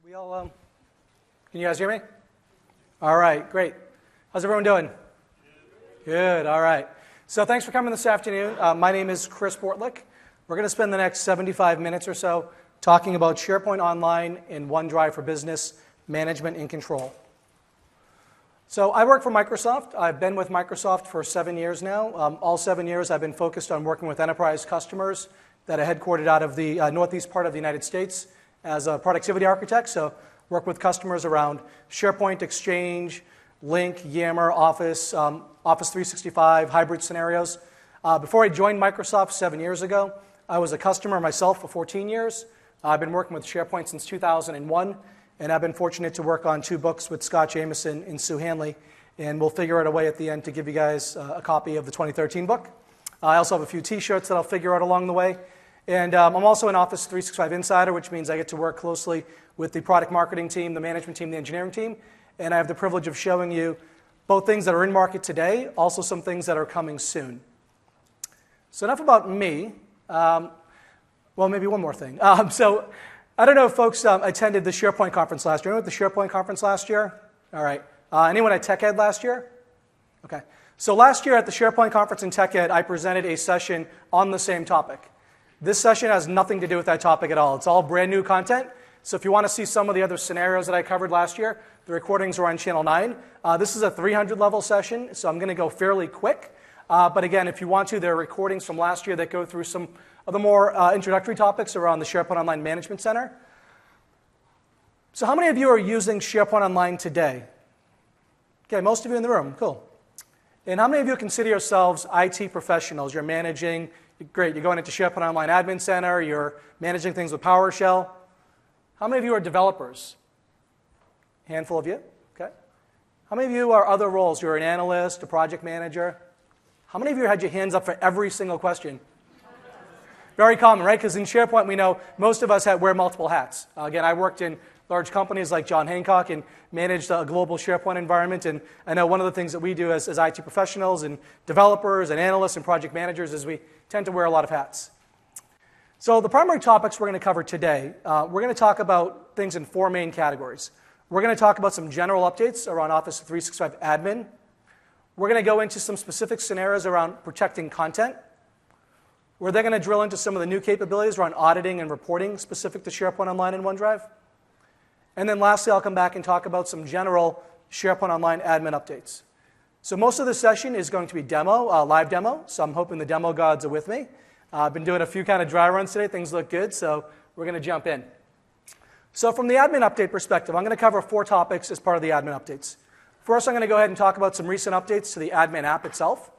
We all, can you guys hear me? All right, great. How's everyone doing? Good, all right. So thanks for coming this afternoon. My name is Chris Bortlick. We're going to spend the next 75 minutes or so talking about SharePoint Online and OneDrive for Business Management and Control. So I work for Microsoft. I've been with Microsoft for 7 years now. All 7 years I've been focused on working with enterprise customers that are headquartered out of the northeast part of the United States as a productivity architect. So work with customers around SharePoint, Exchange, Lync, Yammer, Office, Office 365, hybrid scenarios. Before I joined Microsoft 7 years ago, I was a customer myself for 14 years. I've been working with SharePoint since 2001, and I've been fortunate to work on 2 books with Scott Jameson and Sue Hanley, and we'll figure out a way at the end to give you guys a copy of the 2013 book. I also have a few T-shirts that I'll figure out along the way. And I'm also an Office 365 insider, which means I get to work closely with the product marketing team, the management team, the engineering team, and I have the privilege of showing you both things that are in market today, also some things that are coming soon. So enough about me. Well, maybe one more thing. So I don't know if folks attended the SharePoint conference last year. Anyone at the SharePoint conference last year? All right. Anyone at TechEd last year? Okay. So last year at the SharePoint conference in TechEd, I presented a session on the same topic. This session has nothing to do with that topic at all. It's all brand new content. So if you want to see some of the other scenarios that I covered last year, the recordings are on Channel 9. This is a 300-level session, so I'm going to go fairly quick. But again, if you want to, there are recordings from last year that go through some of the more introductory topics around the SharePoint Online Management Center. So how many of you are using SharePoint Online today? Okay, most of you in the room. Cool. And how many of you consider yourselves IT professionals? You're managing. Great, you're going into SharePoint Online Admin Center, you're managing things with PowerShell. How many of you are developers? A handful of you, okay. How many of you are other roles? You're an analyst, a project manager. How many of you had your hands up for every single question? Very common, right? Because in SharePoint, we know most of us wear multiple hats. Again, I worked in large companies like John Hancock and managed a global SharePoint environment. And I know one of the things that we do as IT professionals and developers and analysts and project managers is we tend to wear a lot of hats. So the primary topics we're going to cover today, we're going to talk about things in 4 main categories. We're going to talk about some general updates around Office 365 admin. We're going to go into some specific scenarios around protecting content. We're then going to drill into some of the new capabilities around auditing and reporting specific to SharePoint Online and OneDrive. And then lastly, I'll come back and talk about some general SharePoint Online admin updates. So most of the session is going to be live demo, so I'm hoping the demo gods are with me. I've been doing a few kind of dry runs today. Things look good, so we're going to jump in. So from the admin update perspective, I'm going to cover 4 topics as part of the admin updates. First, I'm going to go ahead and talk about some recent updates to the admin app itself.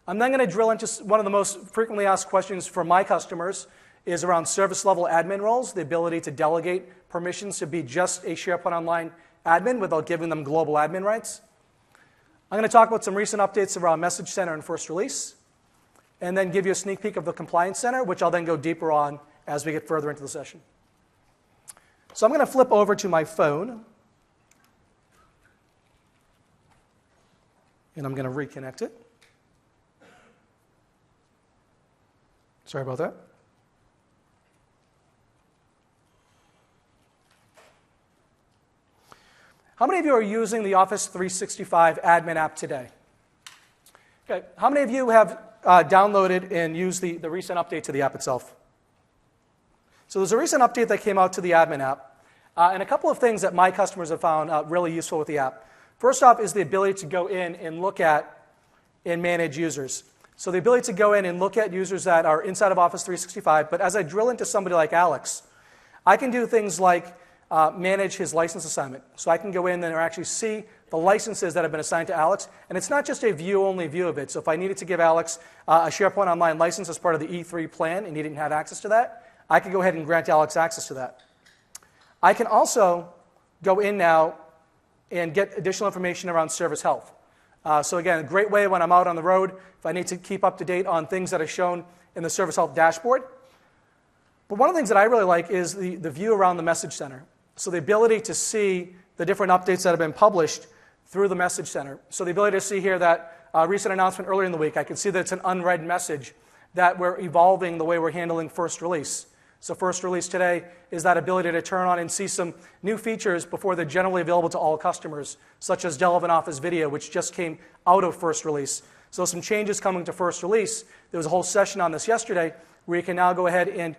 I'm then going to drill into one of the most frequently asked questions from my customers is around service-level admin roles, the ability to delegate permissions to be just a SharePoint Online admin without giving them global admin rights. I'm going to talk about some recent updates around Message Center and First Release, and then give you a sneak peek of the Compliance Center, which I'll then go deeper on as we get further into the session. So I'm going to flip over to my phone, and I'm going to reconnect it. Sorry about that. How many of you are using the Office 365 admin app today? Okay. How many of you have downloaded and used the recent update to the app itself? So there's a recent update that came out to the admin app, and a couple of things that my customers have found really useful with the app. First off is the ability to go in and look at and manage users. So the ability to go in and look at users that are inside of Office 365, but as I drill into somebody like Alex, I can do things like manage his license assignment. So I can go in and actually see the licenses that have been assigned to Alex. And it's not just a view-only view of it. So if I needed to give Alex a SharePoint Online license as part of the E3 plan and he didn't have access to that, I could go ahead and grant Alex access to that. I can also go in now and get additional information around service health. So again, a great way when I'm out on the road, if I need to keep up to date on things that are shown in the service health dashboard. But one of the things that I really like is the view around the Message Center. So the ability to see the different updates that have been published through the Message Center. So the ability to see here that recent announcement earlier in the week, I can see that it's an unread message that we're evolving the way we're handling First Release. So first release today is that ability to turn on and see some new features before they're generally available to all customers, such as Relevant Office Video, which just came out of first release. So some changes coming to first release. There was a whole session on this yesterday where you can now go ahead and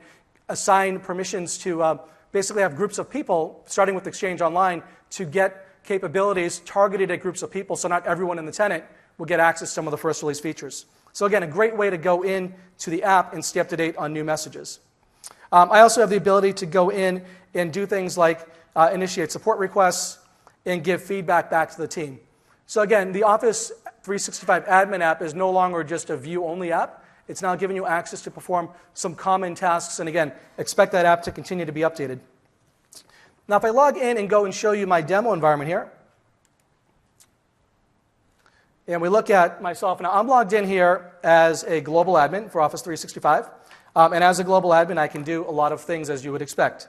assign permissions to basically have groups of people, starting with Exchange Online, to get capabilities targeted at groups of people so not everyone in the tenant will get access to some of the first release features. So again, a great way to go in to the app and stay up to date on new messages. I also have the ability to go in and do things like initiate support requests and give feedback back to the team. So again, the Office 365 admin app is no longer just a view-only app. It's now giving you access to perform some common tasks, and again, expect that app to continue to be updated. Now, if I log in and go and show you my demo environment here, and we look at myself, now I'm logged in here as a global admin for Office 365, and as a global admin, I can do a lot of things as you would expect.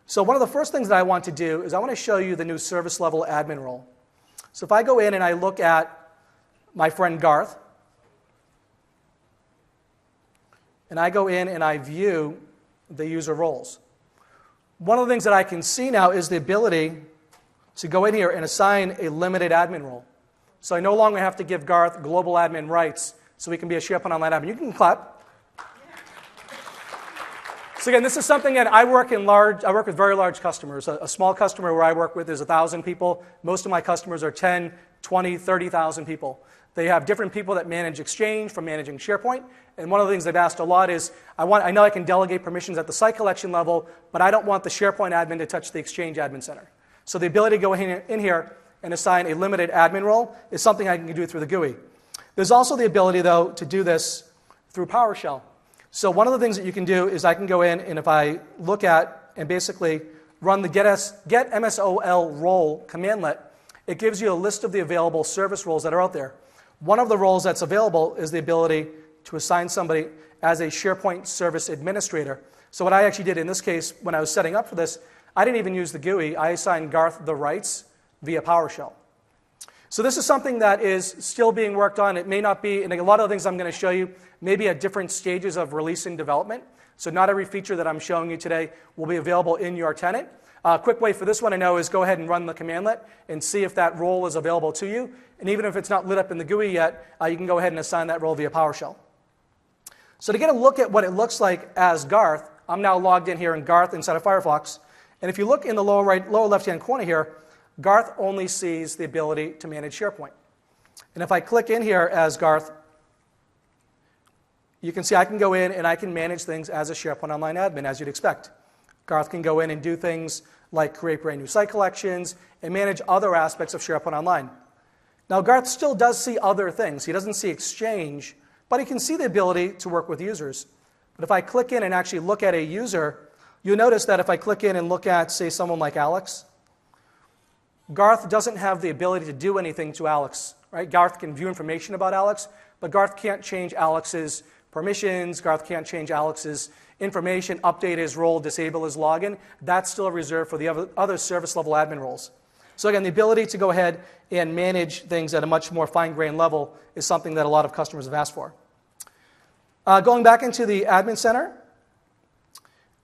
So one of the first things that I want to do is I want to show you the new service level admin role. So if I go in and I look at my friend Garth, and I go in and I view the user roles. One of the things that I can see now is the ability to go in here and assign a limited admin role. So I no longer have to give Garth global admin rights so he can be a SharePoint Online admin. You can clap. So again, this is something that I work with very large customers. A small customer where I work with is 1,000 people. Most of my customers are 10, 20, 30,000 people. They have different people that manage Exchange from managing SharePoint. And one of the things they've asked a lot is, I know I can delegate permissions at the site collection level, but I don't want the SharePoint admin to touch the Exchange admin center. So the ability to go in here and assign a limited admin role is something I can do through the GUI. There's also the ability, though, to do this through PowerShell. So one of the things that you can do is I can go in, and if I look at and basically run the get MSOL role commandlet, it gives you a list of the available service roles that are out there. One of the roles that's available is the ability to assign somebody as a SharePoint Service Administrator. So what I actually did in this case, when I was setting up for this, I didn't even use the GUI. I assigned Garth the rights via PowerShell. So this is something that is still being worked on. It may not be, and a lot of the things I'm going to show you may be at different stages of release and development. So not every feature that I'm showing you today will be available in your tenant. A quick way for this one to know is go ahead and run the commandlet and see if that role is available to you. And even if it's not lit up in the GUI yet, you can go ahead and assign that role via PowerShell. So to get a look at what it looks like as Garth, I'm now logged in here in Garth inside of Firefox. And if you look in the lower left-hand corner here, Garth only sees the ability to manage SharePoint. And if I click in here as Garth, you can see I can go in and I can manage things as a SharePoint Online admin, as you'd expect. Garth can go in and do things like create brand new site collections and manage other aspects of SharePoint Online. Now, Garth still does see other things. He doesn't see Exchange, but he can see the ability to work with users. But if I click in and actually look at a user, you'll notice that if I click in and look at, say, someone like Alex, Garth doesn't have the ability to do anything to Alex. Right? Garth can view information about Alex, but Garth can't change Alex's permissions. Garth can't change Alex's information, update his role, disable his login. That's still reserved for the other service level admin roles. So again, the ability to go ahead and manage things at a much more fine-grained level is something that a lot of customers have asked for. Going back into the admin center,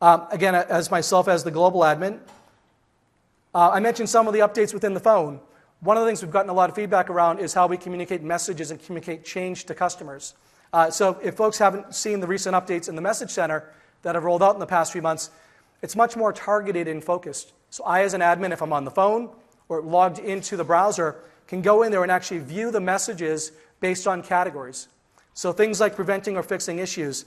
again, as myself as the global admin, I mentioned some of the updates within the phone. One of the things we've gotten a lot of feedback around is how we communicate messages and communicate change to customers. So if folks haven't seen the recent updates in the message center that have rolled out in the past few months, it's much more targeted and focused. So I, as an admin, if I'm on the phone or logged into the browser, can go in there and actually view the messages based on categories. So things like preventing or fixing issues,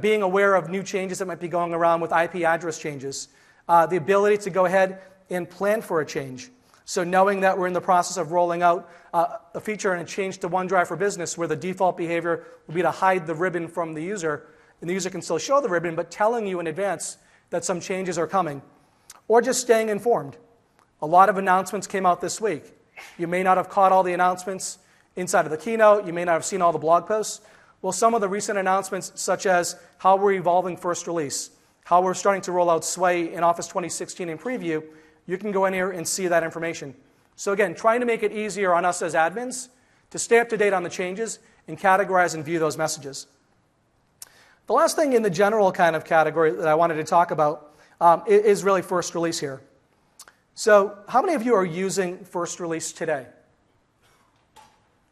being aware of new changes that might be going around with IP address changes, the ability to go ahead and plan for a change. So knowing that we're in the process of rolling out a feature and a change to OneDrive for Business where the default behavior will be to hide the ribbon from the user, and the user can still show the ribbon, but telling you in advance that some changes are coming. Or just staying informed. A lot of announcements came out this week. You may not have caught all the announcements inside of the keynote. You may not have seen all the blog posts. Well, some of the recent announcements, such as how we're evolving first release, how we're starting to roll out Sway in Office 2016 in preview, you can go in here and see that information. So again, trying to make it easier on us as admins to stay up to date on the changes and categorize and view those messages. The last thing in the general kind of category that I wanted to talk about is really first release here. So how many of you are using first release today?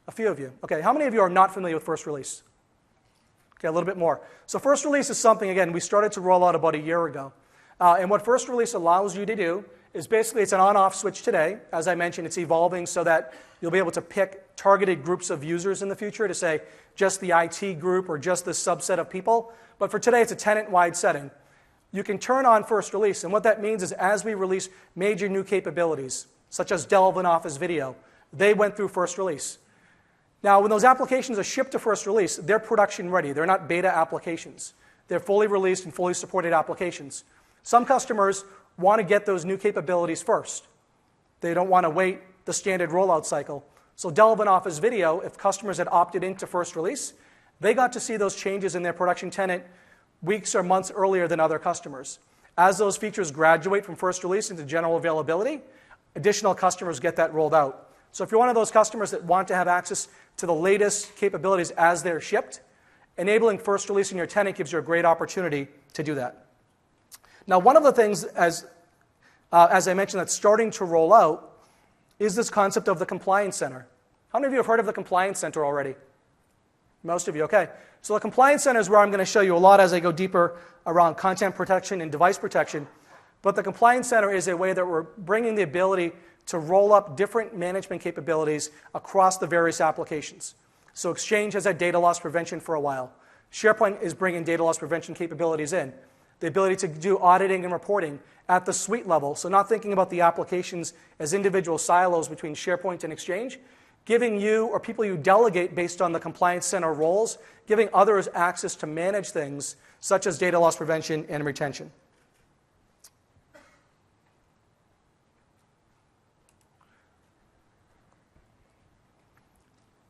A few of you. Okay, how many of you are not familiar with first release? Okay, a little bit more. So first release is something, again, we started to roll out about a year ago. And what first release allows you to do is basically it's an on-off switch today. As I mentioned, it's evolving so that you'll be able to pick targeted groups of users in the future to say just the IT group or just this subset of people. But for today, it's a tenant-wide setting. You can turn on first release, and what that means is as we release major new capabilities, such as Delve and Office Video, they went through first release. Now, when those applications are shipped to first release, they're production ready. They're not beta applications. They're fully released and fully supported applications. Some customers want to get those new capabilities first. They don't want to wait the standard rollout cycle. So Delve and Office Video, if customers had opted into first release, they got to see those changes in their production tenant weeks or months earlier than other customers. As those features graduate from first release into general availability, additional customers get that rolled out. So if you're one of those customers that want to have access to the latest capabilities as they're shipped, enabling first release in your tenant gives you a great opportunity to do that. Now, one of the things, as I mentioned, that's starting to roll out is this concept of the Compliance Center. How many of you have heard of the Compliance Center already? Most of you, okay. So the Compliance Center is where I'm going to show you a lot as I go deeper around content protection and device protection. But the Compliance Center is a way that we're bringing the ability to roll up different management capabilities across the various applications. So Exchange has had data loss prevention for a while. SharePoint is bringing data loss prevention capabilities in. The ability to do auditing and reporting at the suite level, so not thinking about the applications as individual silos between SharePoint and Exchange, giving you or people you delegate based on the Compliance Center roles, giving others access to manage things such as data loss prevention and retention.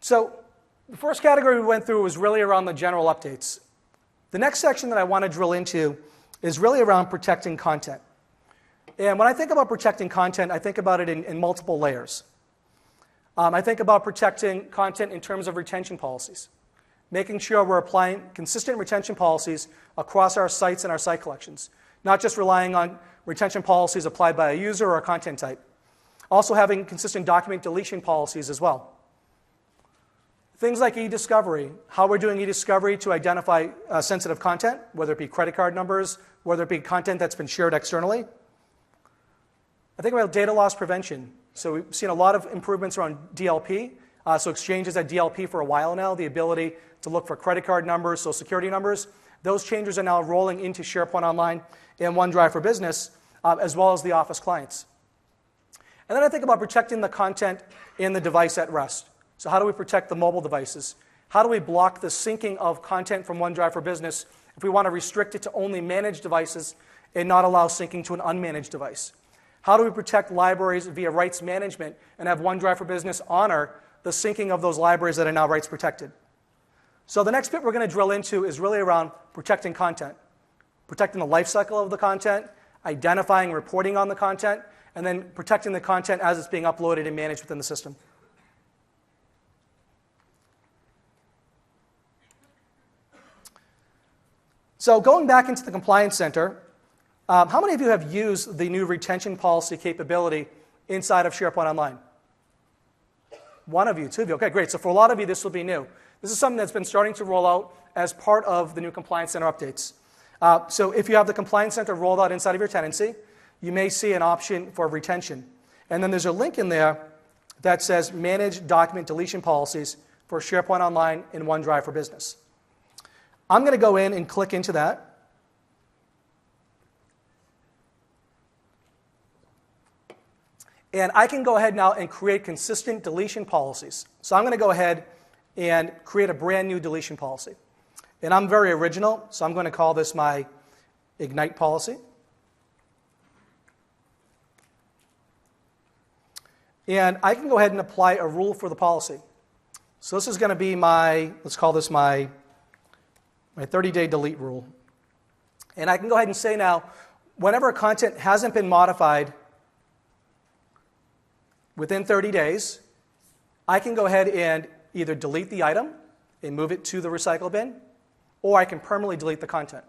So the first category we went through was really around the general updates. The next section that I want to drill into is really around protecting content. And when I think about protecting content, I think about it in multiple layers. I think about protecting content in terms of retention policies, making sure we're applying consistent retention policies across our sites and our site collections, not just relying on retention policies applied by a user or a content type. Also having consistent document deletion policies as well. Things like e-discovery, how we're doing e-discovery to identify sensitive content, whether it be credit card numbers, whether it be content that's been shared externally. I think about data loss prevention. So we've seen a lot of improvements around DLP. So Exchange has had DLP for a while now, the ability to look for credit card numbers, social security numbers. Those changes are now rolling into SharePoint Online and OneDrive for Business, as well as the Office clients. And then I think about protecting the content in the device at rest. So how do we protect the mobile devices? How do we block the syncing of content from OneDrive for Business if we want to restrict it to only managed devices and not allow syncing to an unmanaged device? How do we protect libraries via rights management and have OneDrive for Business honor the syncing of those libraries that are now rights protected? So the next bit we're going to drill into is really around protecting content, protecting the lifecycle of the content, identifying and reporting on the content, and then protecting the content as it's being uploaded and managed within the system. So going back into the Compliance Center, how many of you have used the new retention policy capability inside of SharePoint Online? One of you, two of you. Okay, great. So for a lot of you, this will be new. This is something that's been starting to roll out as part of the new Compliance Center updates. So if you have the Compliance Center rolled out inside of your tenancy, you may see an option for retention. And then there's a link in there that says Manage Document Deletion Policies for SharePoint Online and OneDrive for Business. I'm going to go in and click into that. And I can go ahead now and create consistent deletion policies. So I'm going to go ahead and create a brand new deletion policy. And I'm very original, so I'm going to call this my Ignite policy. And I can go ahead and apply a rule for the policy. So this is going to be my, let's call this my 30-day delete rule. And I can go ahead and say now, whenever content hasn't been modified within 30 days, I can go ahead and either delete the item and move it to the recycle bin, or I can permanently delete the content.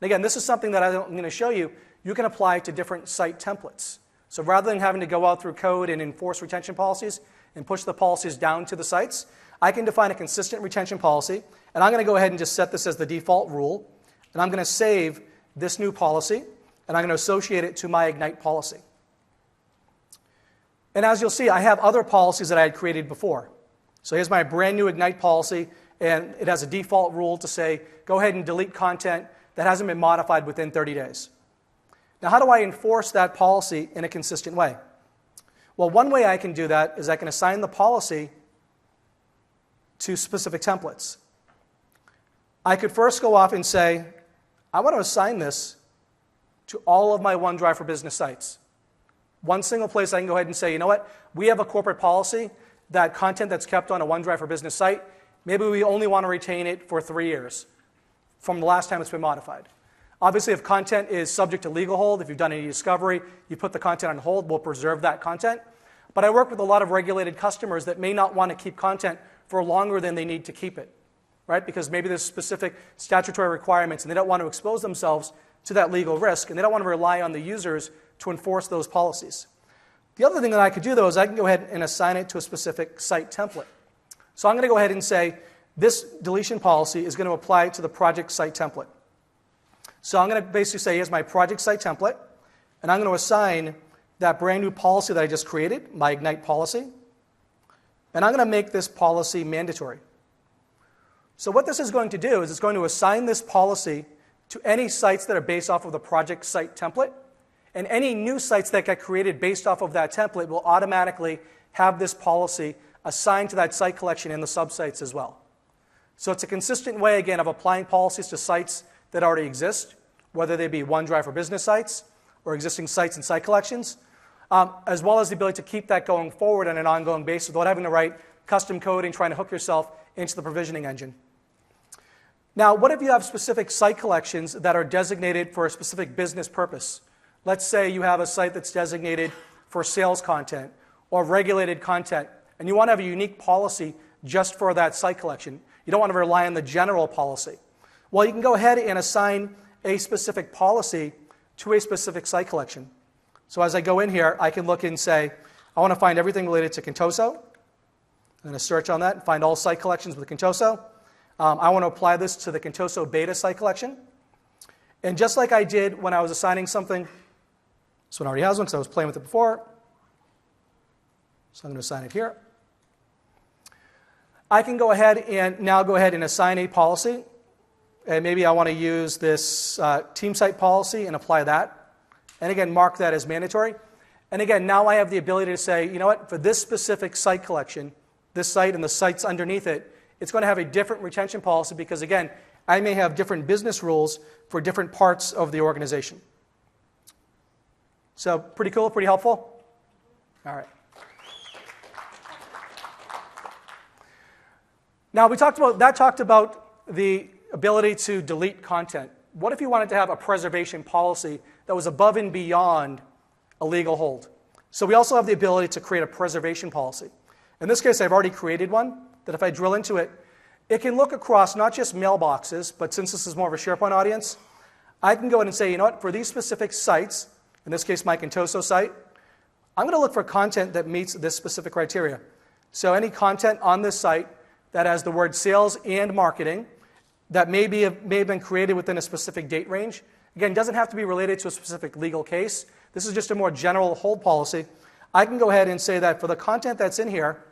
And again, this is something that I'm going to show you. You can apply to different site templates. So rather than having to go out through code and enforce retention policies and push the policies down to the sites, I can define a consistent retention policy, and I'm going to go ahead and just set this as the default rule, and I'm going to save this new policy, and I'm going to associate it to my Ignite policy. And as you'll see, I have other policies that I had created before. So here's my brand new Ignite policy, and it has a default rule to say, go ahead and delete content that hasn't been modified within 30 days. Now, how do I enforce that policy in a consistent way? Well, one way I can do that is I can assign the policy to specific templates. I could first go off and say, I want to assign this to all of my OneDrive for Business sites. One single place I can go ahead and say, you know what, we have a corporate policy that content that's kept on a OneDrive for Business site, maybe we only want to retain it for 3 years from the last time it's been modified. Obviously, if content is subject to legal hold, if you've done any discovery, you put the content on hold, we'll preserve that content. But I work with a lot of regulated customers that may not want to keep content for longer than they need to keep it, right? Because maybe there's specific statutory requirements and they don't want to expose themselves to that legal risk, and they don't want to rely on the users to enforce those policies. The other thing that I could do, though, is I can go ahead and assign it to a specific site template. So I'm going to go ahead and say this deletion policy is going to apply to the project site template. So I'm going to basically say, here's my project site template, and I'm going to assign that brand new policy that I just created, my Ignite policy, and I'm going to make this policy mandatory. So what this is going to do is it's going to assign this policy to any sites that are based off of the project site template, and any new sites that get created based off of that template will automatically have this policy assigned to that site collection and the subsites as well. So it's a consistent way, again, of applying policies to sites that already exist, whether they be OneDrive for Business sites or existing sites and site collections, as well as the ability to keep that going forward on an ongoing basis without having to write custom code and trying to hook yourself into the provisioning engine. Now, what if you have specific site collections that are designated for a specific business purpose? Let's say you have a site that's designated for sales content or regulated content, and you want to have a unique policy just for that site collection. You don't want to rely on the general policy. Well, you can go ahead and assign a specific policy to a specific site collection. So as I go in here, I can look and say, I want to find everything related to Contoso. I'm going to search on that and find all site collections with Contoso. I want to apply this to the Contoso beta site collection. And just like I did when I was assigning something, this one already has one because I was playing with it before. So I'm going to assign it here. I can go ahead and assign a policy. And maybe I want to use this team site policy and apply that. And again, mark that as mandatory. And again, now I have the ability to say, you know what, for this specific site collection, this site and the sites underneath it, it's going to have a different retention policy because, again, I may have different business rules for different parts of the organization. So pretty cool, pretty helpful? All right. Now, we talked about the ability to delete content. What if you wanted to have a preservation policy that was above and beyond a legal hold? So we also have the ability to create a preservation policy. In this case, I've already created one that if I drill into it, it can look across not just mailboxes, but since this is more of a SharePoint audience, I can go in and say, you know what, for these specific sites, in this case my Contoso site, I'm going to look for content that meets this specific criteria. So any content on this site that has the word sales and marketing that may have been created within a specific date range. Again, it doesn't have to be related to a specific legal case. This is just a more general hold policy. I can go ahead and say that for the content that's in here,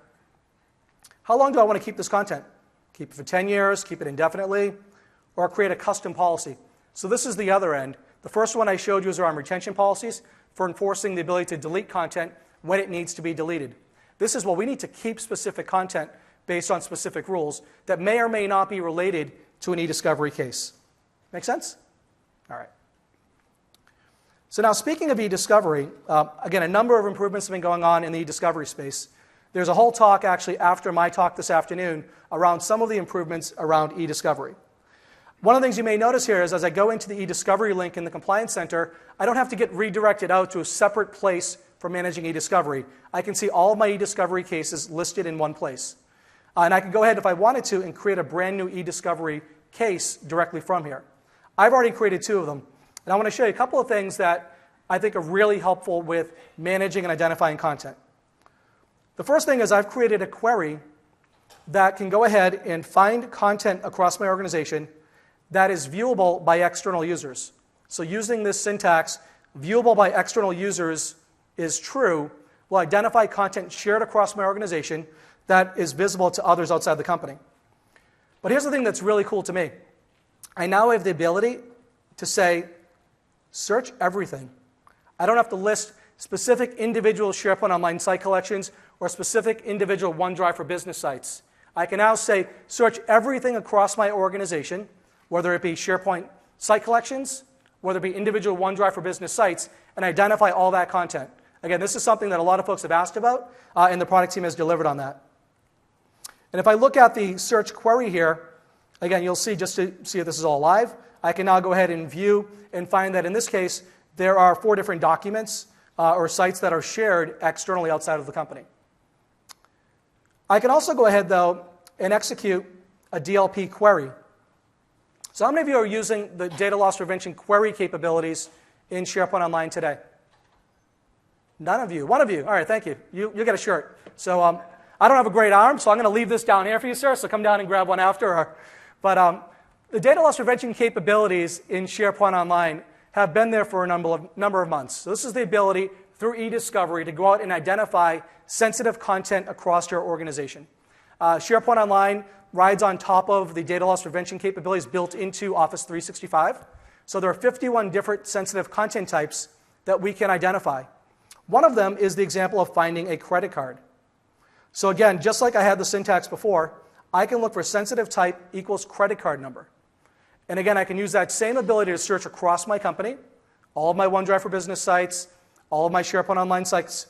how long do I want to keep this content? Keep it for 10 years, keep it indefinitely, or create a custom policy. So this is the other end. The first one I showed you is around retention policies for enforcing the ability to delete content when it needs to be deleted. This is, well, we need to keep specific content based on specific rules that may or may not be related to an e-discovery case. Make sense? All right. So now speaking of e-discovery, again, a number of improvements have been going on in the e-discovery space. There's a whole talk actually after my talk this afternoon around some of the improvements around e-discovery. One of the things you may notice here is as I go into the e-discovery link in the Compliance Center, I don't have to get redirected out to a separate place for managing e-discovery. I can see all of my e-discovery cases listed in one place. And I can go ahead if I wanted to and create a brand new e-discovery case directly from here. I've already created 2 of them, and I want to show you a couple of things that I think are really helpful with managing and identifying content. The first thing is I've created a query that can go ahead and find content across my organization that is viewable by external users. So using this syntax, viewable by external users is true, will identify content shared across my organization that is visible to others outside the company. But here's the thing that's really cool to me. I now have the ability to say, search everything. I don't have to list specific individual SharePoint Online site collections or specific individual OneDrive for Business sites. I can now say, search everything across my organization, whether it be SharePoint site collections, whether it be individual OneDrive for Business sites, and identify all that content. Again, this is something that a lot of folks have asked about, and the product team has delivered on that. And if I look at the search query here, again, you'll see, just to see if this is all live, I can now go ahead and view and find that in this case, there are 4 different documents or sites that are shared externally outside of the company. I can also go ahead, though, and execute a DLP query. So how many of you are using the data loss prevention query capabilities in SharePoint Online today? None of you. 1 of you. All right, thank you. You get a shirt. So I don't have a great arm, so I'm going to leave this down here for you, sir, so come down and grab one after. But the data loss prevention capabilities in SharePoint Online have been there for a number of months. So this is the ability through e-discovery to go out and identify sensitive content across your organization. SharePoint Online rides on top of the data loss prevention capabilities built into Office 365. So there are 51 different sensitive content types that we can identify. One of them is the example of finding a credit card. So again, just like I had the syntax before, I can look for sensitive type equals credit card number. And again, I can use that same ability to search across my company, all of my OneDrive for Business sites, all of my SharePoint Online sites,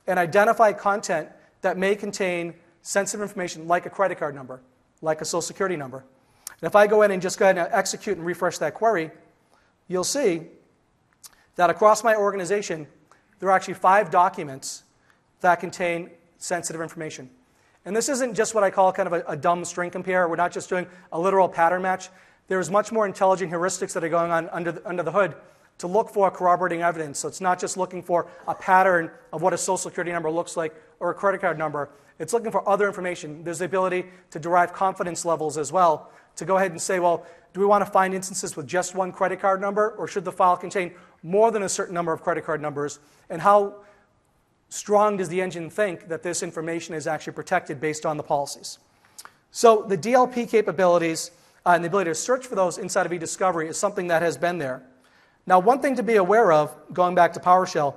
and identify content that may contain sensitive information like a credit card number, like a social security number. And if I go in and just go ahead and execute and refresh that query, you'll see that across my organization, there are actually 5 documents that contain sensitive information. And this isn't just what I call kind of a dumb string compare. We're not just doing a literal pattern match. There's much more intelligent heuristics that are going on under the hood to look for corroborating evidence. So it's not just looking for a pattern of what a social security number looks like or a credit card number. It's looking for other information. There's the ability to derive confidence levels as well, to go ahead and say, well, do we want to find instances with just 1 credit card number, or should the file contain more than a certain number of credit card numbers? And how strong does the engine think that this information is actually protected based on the policies? So the DLP capabilities and the ability to search for those inside of eDiscovery is something that has been there. Now, one thing to be aware of, going back to PowerShell,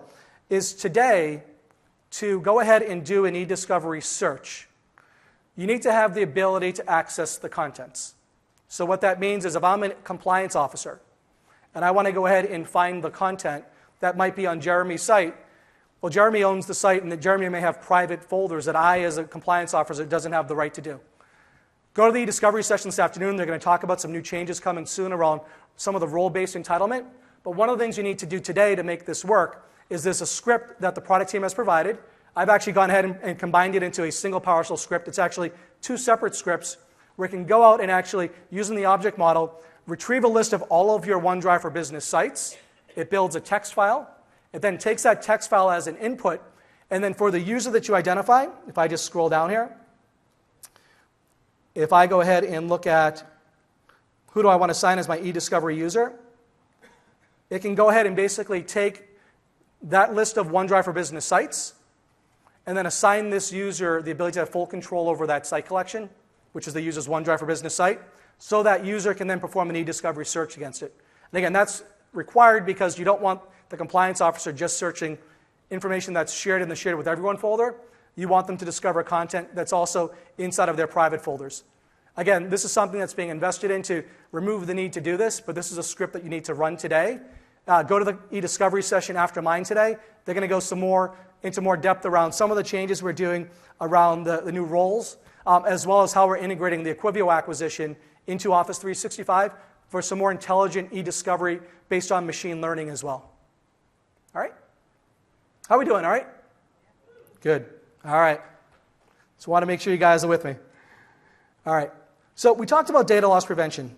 is today, to go ahead and do an eDiscovery search, you need to have the ability to access the contents. So what that means is if I'm a compliance officer and I want to go ahead and find the content that might be on Jeremy's site, well, Jeremy owns the site, and that Jeremy may have private folders that I, as a compliance officer, doesn't have the right to do. Go to the eDiscovery session this afternoon. They're going to talk about some new changes coming soon around some of the role-based entitlement. But one of the things you need to do today to make this work is there's a script that the product team has provided. I've actually gone ahead and combined it into a single PowerShell script. It's actually 2 separate scripts where you can go out and actually, using the object model, retrieve a list of all of your OneDrive for Business sites. It builds a text file. It then takes that text file as an input, and then for the user that you identify, if I just scroll down here, if I go ahead and look at who do I want to assign as my eDiscovery user, it can go ahead and basically take that list of OneDrive for Business sites and then assign this user the ability to have full control over that site collection, which is the user's OneDrive for Business site, so that user can then perform an eDiscovery search against it. And again, that's required because you don't want the compliance officer just searching information that's shared in the Shared with Everyone folder. You want them to discover content that's also inside of their private folders. Again, this is something that's being invested in to remove the need to do this, but this is a script that you need to run today. Go to the eDiscovery session after mine today. They're going to go into more depth around some of the changes we're doing around the new roles, as well as how we're integrating the Equivio acquisition into Office 365 for some more intelligent eDiscovery based on machine learning as well. All right? How are we doing? All right? Good. All right. So I want to make sure you guys are with me. All right. So we talked about data loss prevention.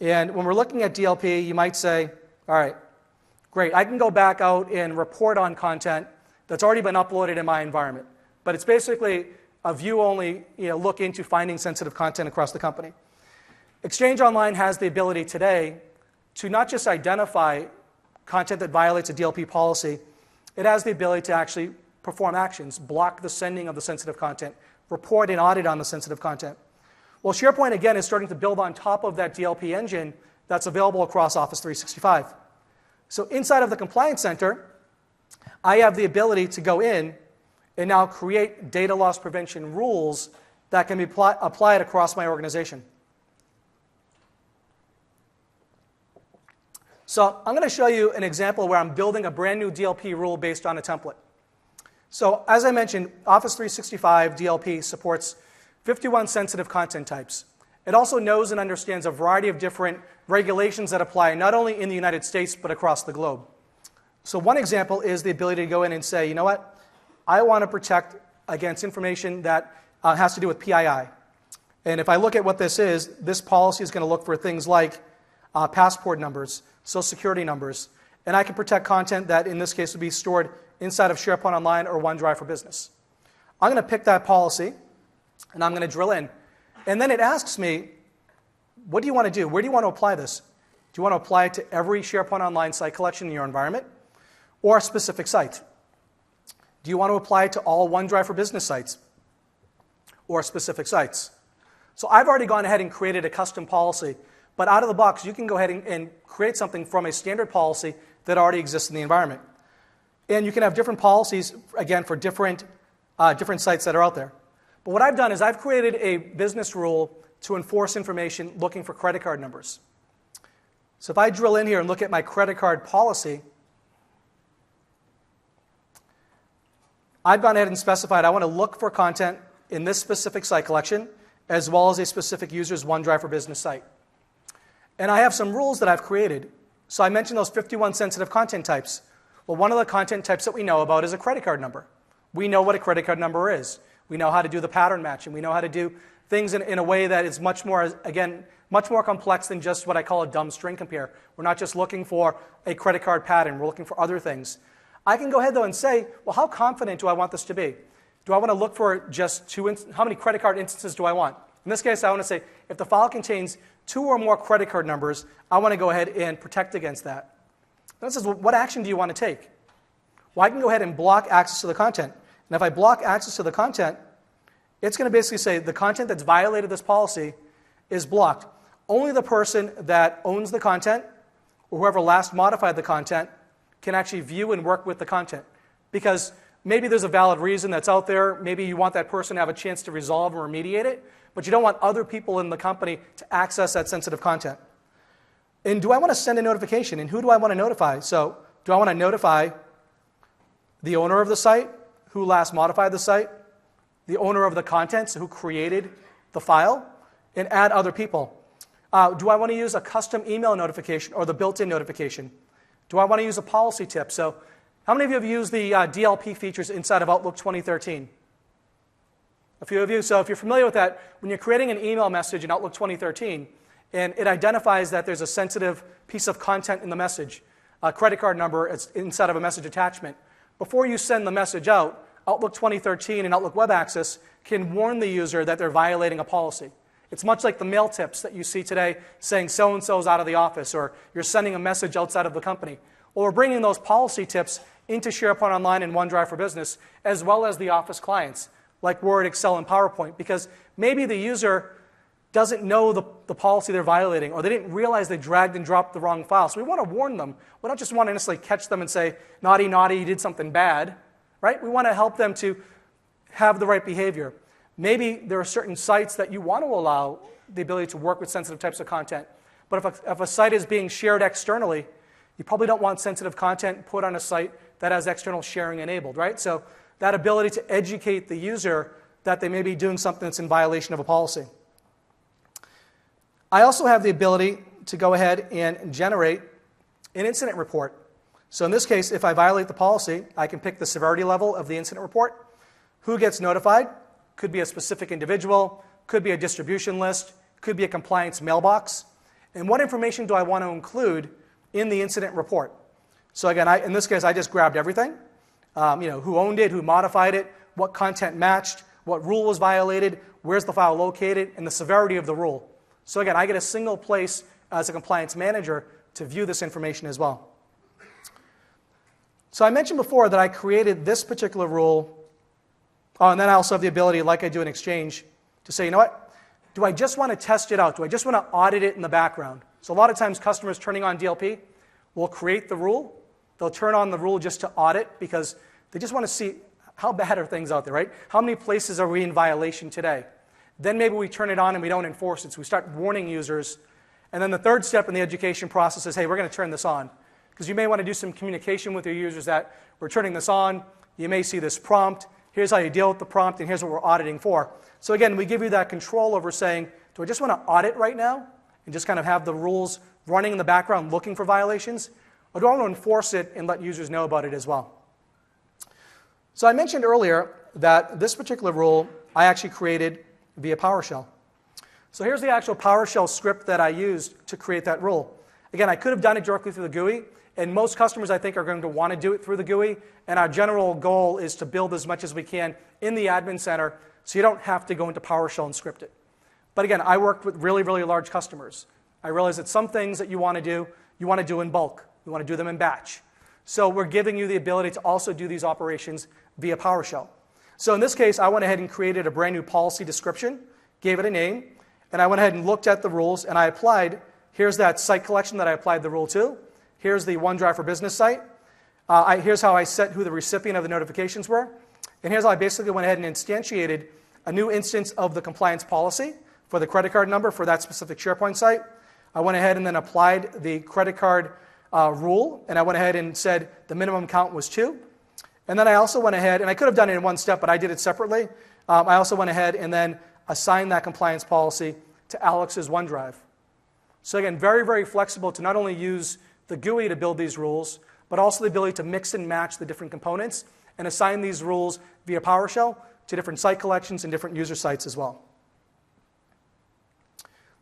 And when we're looking at DLP, you might say, all right, great, I can go back out and report on content that's already been uploaded in my environment. But it's basically a view-only look into finding sensitive content across the company. Exchange Online has the ability today to not just identify content that violates a DLP policy, it has the ability to actually perform actions, block the sending of the sensitive content, report and audit on the sensitive content. Well, SharePoint, again, is starting to build on top of that DLP engine that's available across Office 365. So inside of the Compliance Center, I have the ability to go in and now create data loss prevention rules that can be applied across my organization. So I'm going to show you an example where I'm building a brand new DLP rule based on a template. So as I mentioned, Office 365 DLP supports 51 sensitive content types. It also knows and understands a variety of different regulations that apply not only in the United States but across the globe. So one example is the ability to go in and say, you know what, I want to protect against information that has to do with PII. And if I look at what this is, this policy is going to look for things like passport numbers, social security numbers, and I can protect content that in this case would be stored inside of SharePoint Online or OneDrive for Business. I'm going to pick that policy and I'm going to drill in. And then it asks me, what do you want to do? Where do you want to apply this? Do you want to apply it to every SharePoint Online site collection in your environment or a specific site? Do you want to apply it to all OneDrive for Business sites or specific sites? So I've already gone ahead and created a custom policy, but out of the box, you can go ahead and create something from a standard policy that already exists in the environment. And you can have different policies, again, for different sites that are out there. But what I've done is I've created a business rule to enforce information looking for credit card numbers. So if I drill in here and look at my credit card policy, I've gone ahead and specified I want to look for content in this specific site collection as well as a specific user's OneDrive for Business site. And I have some rules that I've created. So I mentioned those 51 sensitive content types. Well, one of the content types that we know about is a credit card number. We know what a credit card number is. We know how to do the pattern matching. We know how to do things in a way that is much more complex than just what I call a dumb string compare. We're not just looking for a credit card pattern. We're looking for other things. I can go ahead, though, and say, well, how confident do I want this to be? Do I want to look for just how many credit card instances do I want? In this case, I want to say, if the file contains 2 or more credit card numbers, I want to go ahead and protect against that. Then it says, well, what action do you want to take? Well, I can go ahead and block access to the content. And if I block access to the content, it's going to basically say the content that's violated this policy is blocked. Only the person that owns the content or whoever last modified the content can actually view and work with the content. Because maybe there's a valid reason that's out there. Maybe you want that person to have a chance to resolve or remediate it, but you don't want other people in the company to access that sensitive content. And do I want to send a notification? And who do I want to notify? So do I want to notify the owner of the site, who last modified the site, the owner of the contents, who created the file, and add other people? Do I want to use a custom email notification or the built-in notification? Do I want to use a policy tip? So how many of you have used the DLP features inside of Outlook 2013? A few of you. So if you're familiar with that, when you're creating an email message in Outlook 2013, and it identifies that there's a sensitive piece of content in the message, a credit card number inside of a message attachment, before you send the message out, Outlook 2013 and Outlook Web Access can warn the user that they're violating a policy. It's much like the mail tips that you see today saying so-and-so's out of the office or you're sending a message outside of the company. Well, we're bringing those policy tips into SharePoint Online and OneDrive for Business as well as the Office clients like Word, Excel, and PowerPoint because maybe the user doesn't know the policy they're violating or they didn't realize they dragged and dropped the wrong file. So we want to warn them. We don't just want to necessarily catch them and say, naughty, naughty, you did something bad. Right? We want to help them to have the right behavior. Maybe there are certain sites that you want to allow the ability to work with sensitive types of content. But if a site is being shared externally, you probably don't want sensitive content put on a site that has external sharing enabled, right? So that ability to educate the user that they may be doing something that's in violation of a policy. I also have the ability to go ahead and generate an incident report. So in this case, if I violate the policy, I can pick the severity level of the incident report. Who gets notified? Could be a specific individual, could be a distribution list, could be a compliance mailbox. and what information do I want to include in the incident report. So again, in this case, I just grabbed everything. Who owned it, who modified it, what content matched, what rule was violated, where's the file located, and the severity of the rule. So again, I get a single place as a compliance manager to view this information as well. So I mentioned before that I created this particular rule, and then I also have the ability, like I do in Exchange, to say, you know what, do I just want to test it out? Do I just want to audit it in the background? So a lot of times customers turning on DLP will create the rule. They'll turn on the rule just to audit because they just want to see how bad are things out there, right? How many places are we in violation today? Then maybe we turn it on and we don't enforce it, so we start warning users. And then the third step in the education process is, hey, we're going to turn this on. Because you may want to do some communication with your users that we're turning this on. You may see this prompt. Here's how you deal with the prompt, and here's what we're auditing for. So again, we give you that control over saying, do I just want to audit right now and just kind of have the rules running in the background looking for violations? Or do I want to enforce it and let users know about it as well? So I mentioned earlier that this particular rule I actually created via PowerShell. So here's the actual PowerShell script that I used to create that rule. Again, I could have done it directly through the GUI, and most customers, I think, are going to want to do it through the GUI, and our general goal is to build as much as we can in the admin center so you don't have to go into PowerShell and script it. But again, I worked with really, really large customers. I realized that some things that you want to do in bulk. You want to do them in batch. So we're giving you the ability to also do these operations via PowerShell. So in this case, I went ahead and created a brand new policy description, gave it a name, and I went ahead and looked at the rules, and I applied, here's that site collection that I applied the rule to. Here's the OneDrive for Business site. Here's how I set who the recipient of the notifications were. And here's how I basically went ahead and instantiated a new instance of the compliance policy for the credit card number for that specific SharePoint site. I went ahead and then applied the credit card rule, and I went ahead and said the minimum count was 2. And then I also went ahead, and I could have done it in one step, but I did it separately. I also went ahead and then assigned that compliance policy to Alex's OneDrive. So again, very, very flexible to not only use the GUI to build these rules, but also the ability to mix and match the different components and assign these rules via PowerShell to different site collections and different user sites as well.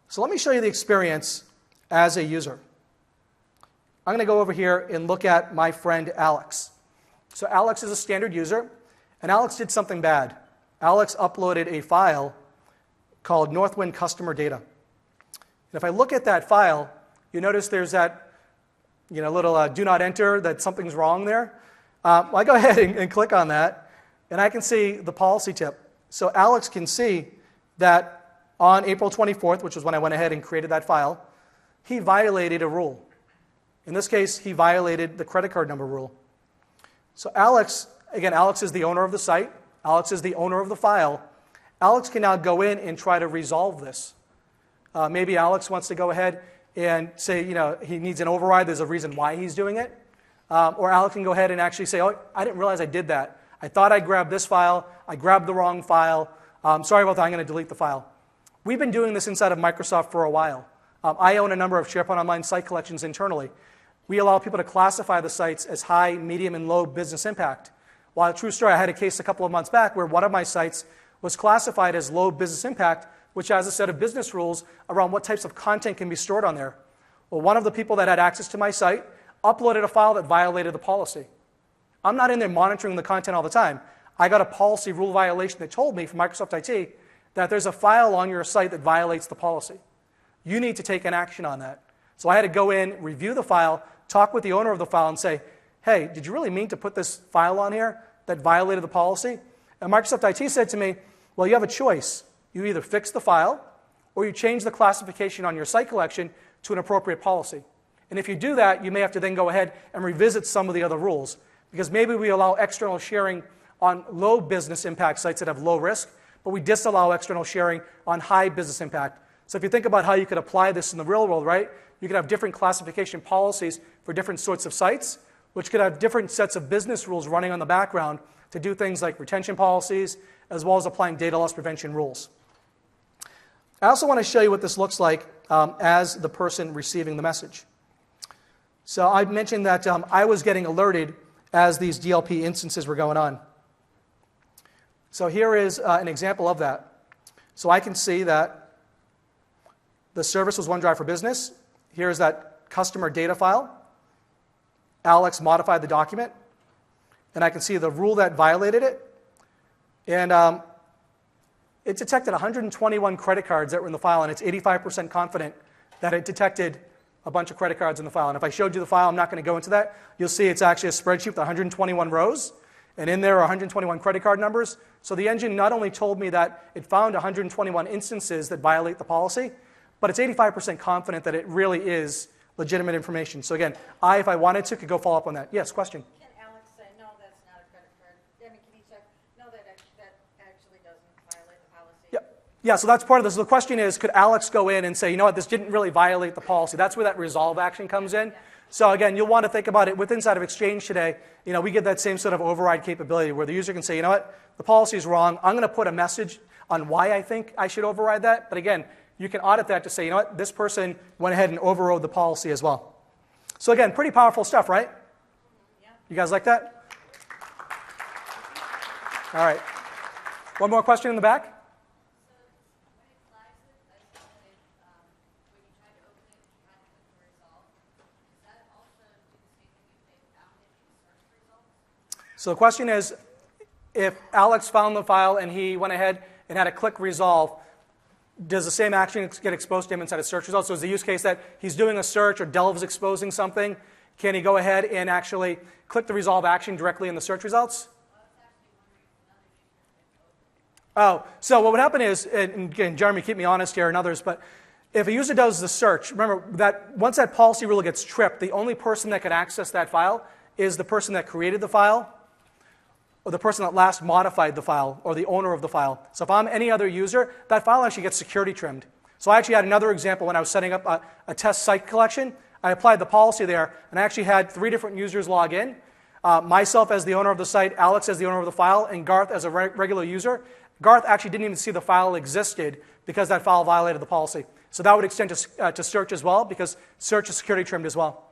So let me show you the experience as a user. I'm going to go over here and look at my friend Alex. So Alex is a standard user, and Alex did something bad. Alex uploaded a file called Northwind Customer Data. And if I look at that file, you notice there's that little do not enter, that something's wrong there. I go ahead and click on that, and I can see the policy tip. So Alex can see that on April 24th, which was when I went ahead and created that file, he violated a rule. In this case, he violated the credit card number rule. So Alex, again, Alex is the owner of the site. Alex is the owner of the file. Alex can now go in and try to resolve this. Maybe Alex wants to go ahead and say, he needs an override. There's a reason why he's doing it. Or Alex can go ahead and actually say, oh, I didn't realize I did that. I thought I grabbed this file. I grabbed the wrong file. Sorry about that. I'm going to delete the file. We've been doing this inside of Microsoft for a while. I own a number of SharePoint Online site collections internally. We allow people to classify the sites as high, medium, and low business impact. While a true story, I had a case a couple of months back where one of my sites was classified as low business impact, which has a set of business rules around what types of content can be stored on there. Well, one of the people that had access to my site uploaded a file that violated the policy. I'm not in there monitoring the content all the time. I got a policy rule violation that told me from Microsoft IT that there's a file on your site that violates the policy. You need to take an action on that. So I had to go in, review the file, talk with the owner of the file and say, hey, did you really mean to put this file on here that violated the policy? And Microsoft IT said to me, well, you have a choice. You either fix the file or you change the classification on your site collection to an appropriate policy. And if you do that, you may have to then go ahead and revisit some of the other rules, because maybe we allow external sharing on low business impact sites that have low risk, but we disallow external sharing on high business impact. So if you think about how you could apply this in the real world, right? You could have different classification policies for different sorts of sites, which could have different sets of business rules running on the background to do things like retention policies, as well as applying data loss prevention rules. I also want to show you what this looks like as the person receiving the message. So I mentioned that I was getting alerted as these DLP instances were going on. So here is an example of that. So I can see that the service was OneDrive for Business. here's that customer data file. Alex modified the document, and I can see the rule that violated it. And it detected 121 credit cards that were in the file, and it's 85% confident that it detected a bunch of credit cards in the file. And if I showed you the file, I'm not going to go into that. You'll see it's actually a spreadsheet with 121 rows, and in there are 121 credit card numbers. So the engine not only told me that it found 121 instances that violate the policy, but it's 85% confident that it really is legitimate information. So again, if I wanted to, could go follow up on that. Yes, question? Can Alex say, no, that's not a credit card? I mean, can he check, no, that actually doesn't violate the policy? Yeah, so that's part of this. The question is, could Alex go in and say, you know what, this didn't really violate the policy? That's where that resolve action comes in. So again, you'll want to think about it with inside of Exchange today. We get that same sort of override capability where the user can say, you know what, the policy is wrong. I'm going to put a message on why I think I should override that. But again, you can audit that to say, you know what, this person went ahead and overrode the policy as well. So again, pretty powerful stuff, right? Yeah. You guys like that? All right. One more question in the back? So the question is, if Alex found the file and he went ahead and had a click resolve, does the same action get exposed to him inside of search results? So is the use case that he's doing a search or Delve's exposing something, can he go ahead and actually click the resolve action directly in the search results? Oh, so what would happen is, and again, Jeremy, keep me honest here and others, but if a user does the search, remember that once that policy rule gets tripped, the only person that can access that file is the person that created the file, or the person that last modified the file, or the owner of the file. So if I'm any other user, that file actually gets security trimmed. So I actually had another example when I was setting up a test site collection. I applied the policy there, and I actually had 3 different users log in. Myself as the owner of the site, Alex as the owner of the file, and Garth as a regular user. Garth actually didn't even see the file existed because that file violated the policy. So that would extend to search as well, because search is security trimmed as well.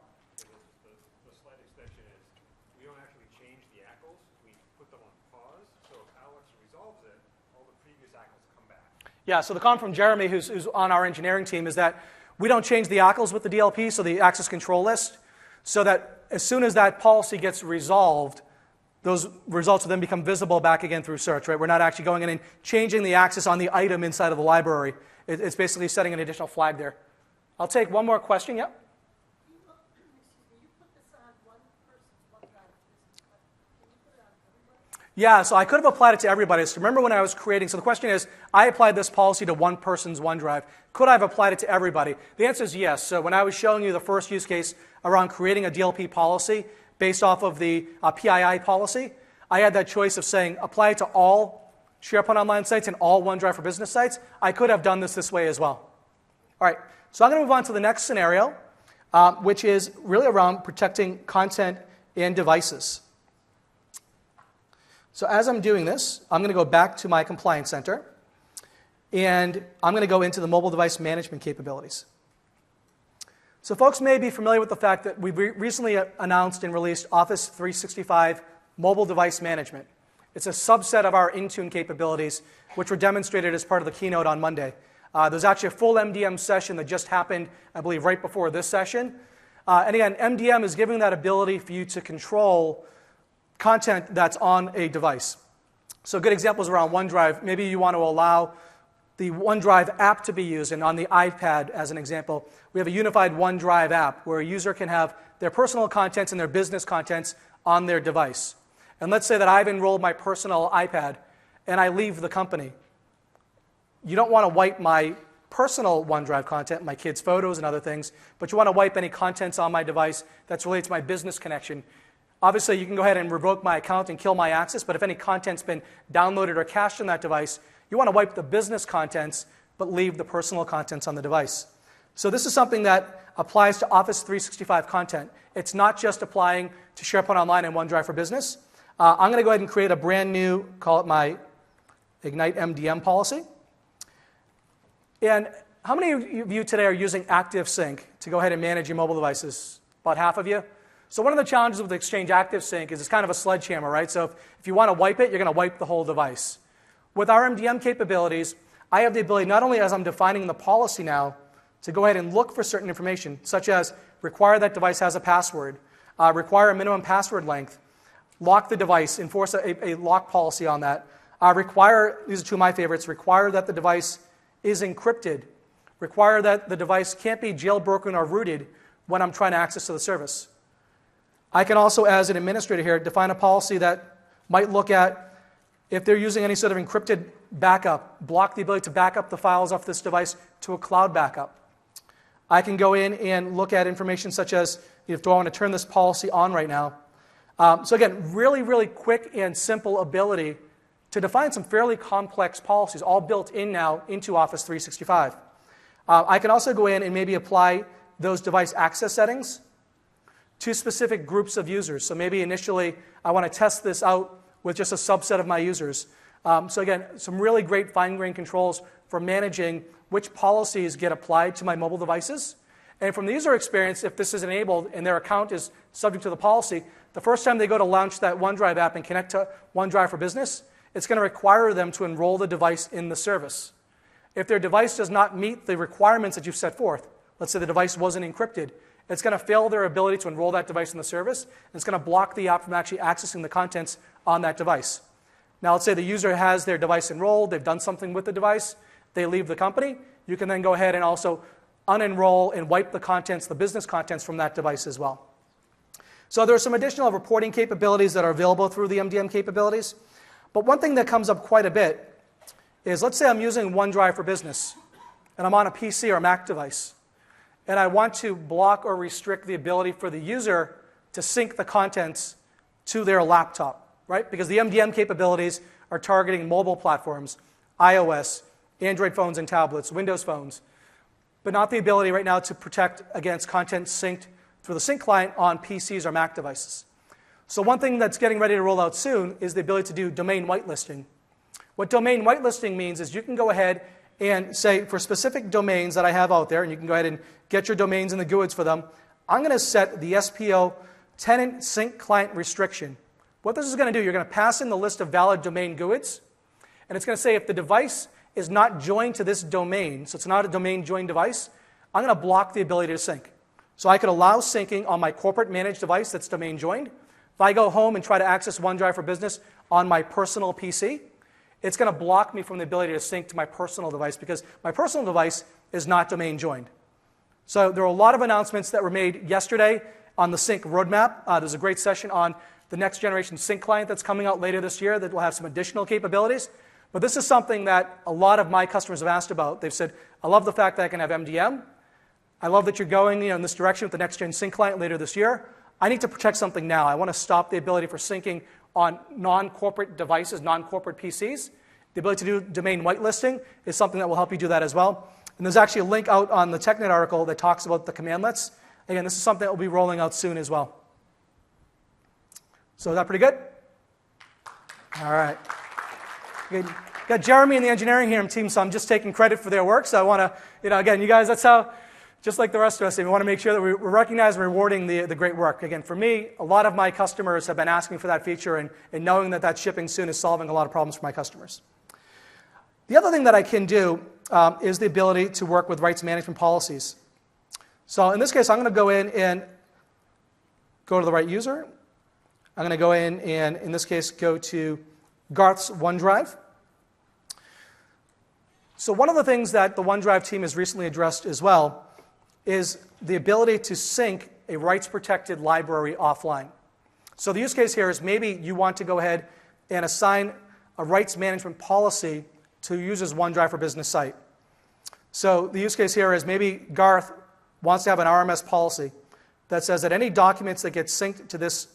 Yeah, so the comment from Jeremy, who's on our engineering team, is that we don't change the ACLs with the DLP, so the access control list, so that as soon as that policy gets resolved, those results will then become visible back again through search, right? We're not actually going in and changing the access on the item inside of the library. It's basically setting an additional flag there. I'll take one more question, yep? Yeah, so I could have applied it to everybody. So remember when I was creating, so the question is, I applied this policy to one person's OneDrive. Could I have applied it to everybody? The answer is yes. So when I was showing you the first use case around creating a DLP policy based off of the PII policy, I had that choice of saying apply it to all SharePoint Online sites and all OneDrive for Business sites. I could have done this way as well. All right, so I'm going to move on to the next scenario, which is really around protecting content and devices. So as I'm doing this, I'm going to go back to my Compliance Center, and I'm going to go into the mobile device management capabilities. So folks may be familiar with the fact that we recently announced and released Office 365 Mobile Device Management. It's a subset of our Intune capabilities, which were demonstrated as part of the keynote on Monday. There's actually a full MDM session that just happened, I believe, right before this session. And again, MDM is giving that ability for you to control content that's on a device. So good examples around OneDrive. Maybe you want to allow the OneDrive app to be used, and on the iPad, as an example, we have a unified OneDrive app where a user can have their personal contents and their business contents on their device. And let's say that I've enrolled my personal iPad and I leave the company. You don't want to wipe my personal OneDrive content, my kids' photos and other things, but you want to wipe any contents on my device that's related to my business connection. Obviously, you can go ahead and revoke my account and kill my access, but if any content's been downloaded or cached on that device, you want to wipe the business contents, but leave the personal contents on the device. So this is something that applies to Office 365 content. It's not just applying to SharePoint Online and OneDrive for Business. I'm going to go ahead and create a brand new, call it my Ignite MDM policy. And how many of you today are using ActiveSync to go ahead and manage your mobile devices? About half of you? So one of the challenges with Exchange ActiveSync is it's kind of a sledgehammer, right? So if you want to wipe it, you're going to wipe the whole device. With our MDM capabilities, I have the ability, not only as I'm defining the policy now, to go ahead and look for certain information, such as require that device has a password, require a minimum password length, lock the device, enforce a lock policy on that, require, these are two of my favorites, require that the device is encrypted, require that the device can't be jailbroken or rooted when I'm trying to access to the service. I can also, as an administrator here, define a policy that might look at if they're using any sort of encrypted backup, block the ability to back up the files off this device to a cloud backup. I can go in and look at information such as, do I want to turn this policy on right now? So again, really, really quick and simple ability to define some fairly complex policies, all built in now into Office 365. I can also go in and maybe apply those device access settings to specific groups of users. So maybe initially I want to test this out with just a subset of my users. So again, some really great fine-grained controls for managing which policies get applied to my mobile devices. And from the user experience, if this is enabled and their account is subject to the policy, the first time they go to launch that OneDrive app and connect to OneDrive for Business, it's going to require them to enroll the device in the service. If their device does not meet the requirements that you've set forth, let's say the device wasn't encrypted, it's going to fail their ability to enroll that device in the service, and it's going to block the app from actually accessing the contents on that device. Now, let's say the user has their device enrolled, they've done something with the device, they leave the company, you can then go ahead and also unenroll and wipe the contents, the business contents from that device as well. So there are some additional reporting capabilities that are available through the MDM capabilities. But one thing that comes up quite a bit is, let's say I'm using OneDrive for Business, and I'm on a PC or a Mac device, and I want to block or restrict the ability for the user to sync the contents to their laptop, right? Because the MDM capabilities are targeting mobile platforms, iOS, Android phones and tablets, Windows phones, but not the ability right now to protect against content synced through the sync client on PCs or Mac devices. So one thing that's getting ready to roll out soon is the ability to do domain whitelisting. What domain whitelisting means is you can go ahead and say, for specific domains that I have out there, and you can go ahead and get your domains in the GUIDs for them, I'm going to set the SPO tenant sync client restriction. What this is going to do, you're going to pass in the list of valid domain GUIDs, and it's going to say if the device is not joined to this domain, so it's not a domain joined device, I'm going to block the ability to sync. So I could allow syncing on my corporate managed device that's domain joined. If I go home and try to access OneDrive for Business on my personal PC, it's going to block me from the ability to sync to my personal device because my personal device is not domain joined. So there are a lot of announcements that were made yesterday on the sync roadmap. There's a great session on the next generation sync client that's coming out later this year that will have some additional capabilities. But this is something that a lot of my customers have asked about. They've said, I love the fact that I can have MDM. I love that you're going in this direction with the next gen sync client later this year. I need to protect something now. I want to stop the ability for syncing on non-corporate devices, non-corporate PCs. The ability to do domain whitelisting is something that will help you do that as well. And there's actually a link out on the TechNet article that talks about the commandlets. Again, this is something that will be rolling out soon as well. So is that pretty good? All right. Good. Got Jeremy and the engineering here team, so I'm just taking credit for their work. So I want to, again, you guys, that's how, just like the rest of us, we want to make sure that we recognize and rewarding the great work. Again, for me, a lot of my customers have been asking for that feature, and knowing that that's shipping soon is solving a lot of problems for my customers. The other thing that I can do is the ability to work with rights management policies. So in this case, I'm going to go in and go to the right user. I'm going to go in this case, go to Garth's OneDrive. So one of the things that the OneDrive team has recently addressed as well is the ability to sync a rights-protected library offline. So the use case here is maybe you want to go ahead and assign a rights management policy to users' OneDrive for Business site. So the use case here is maybe Garth wants to have an RMS policy that says that any documents that get synced to this,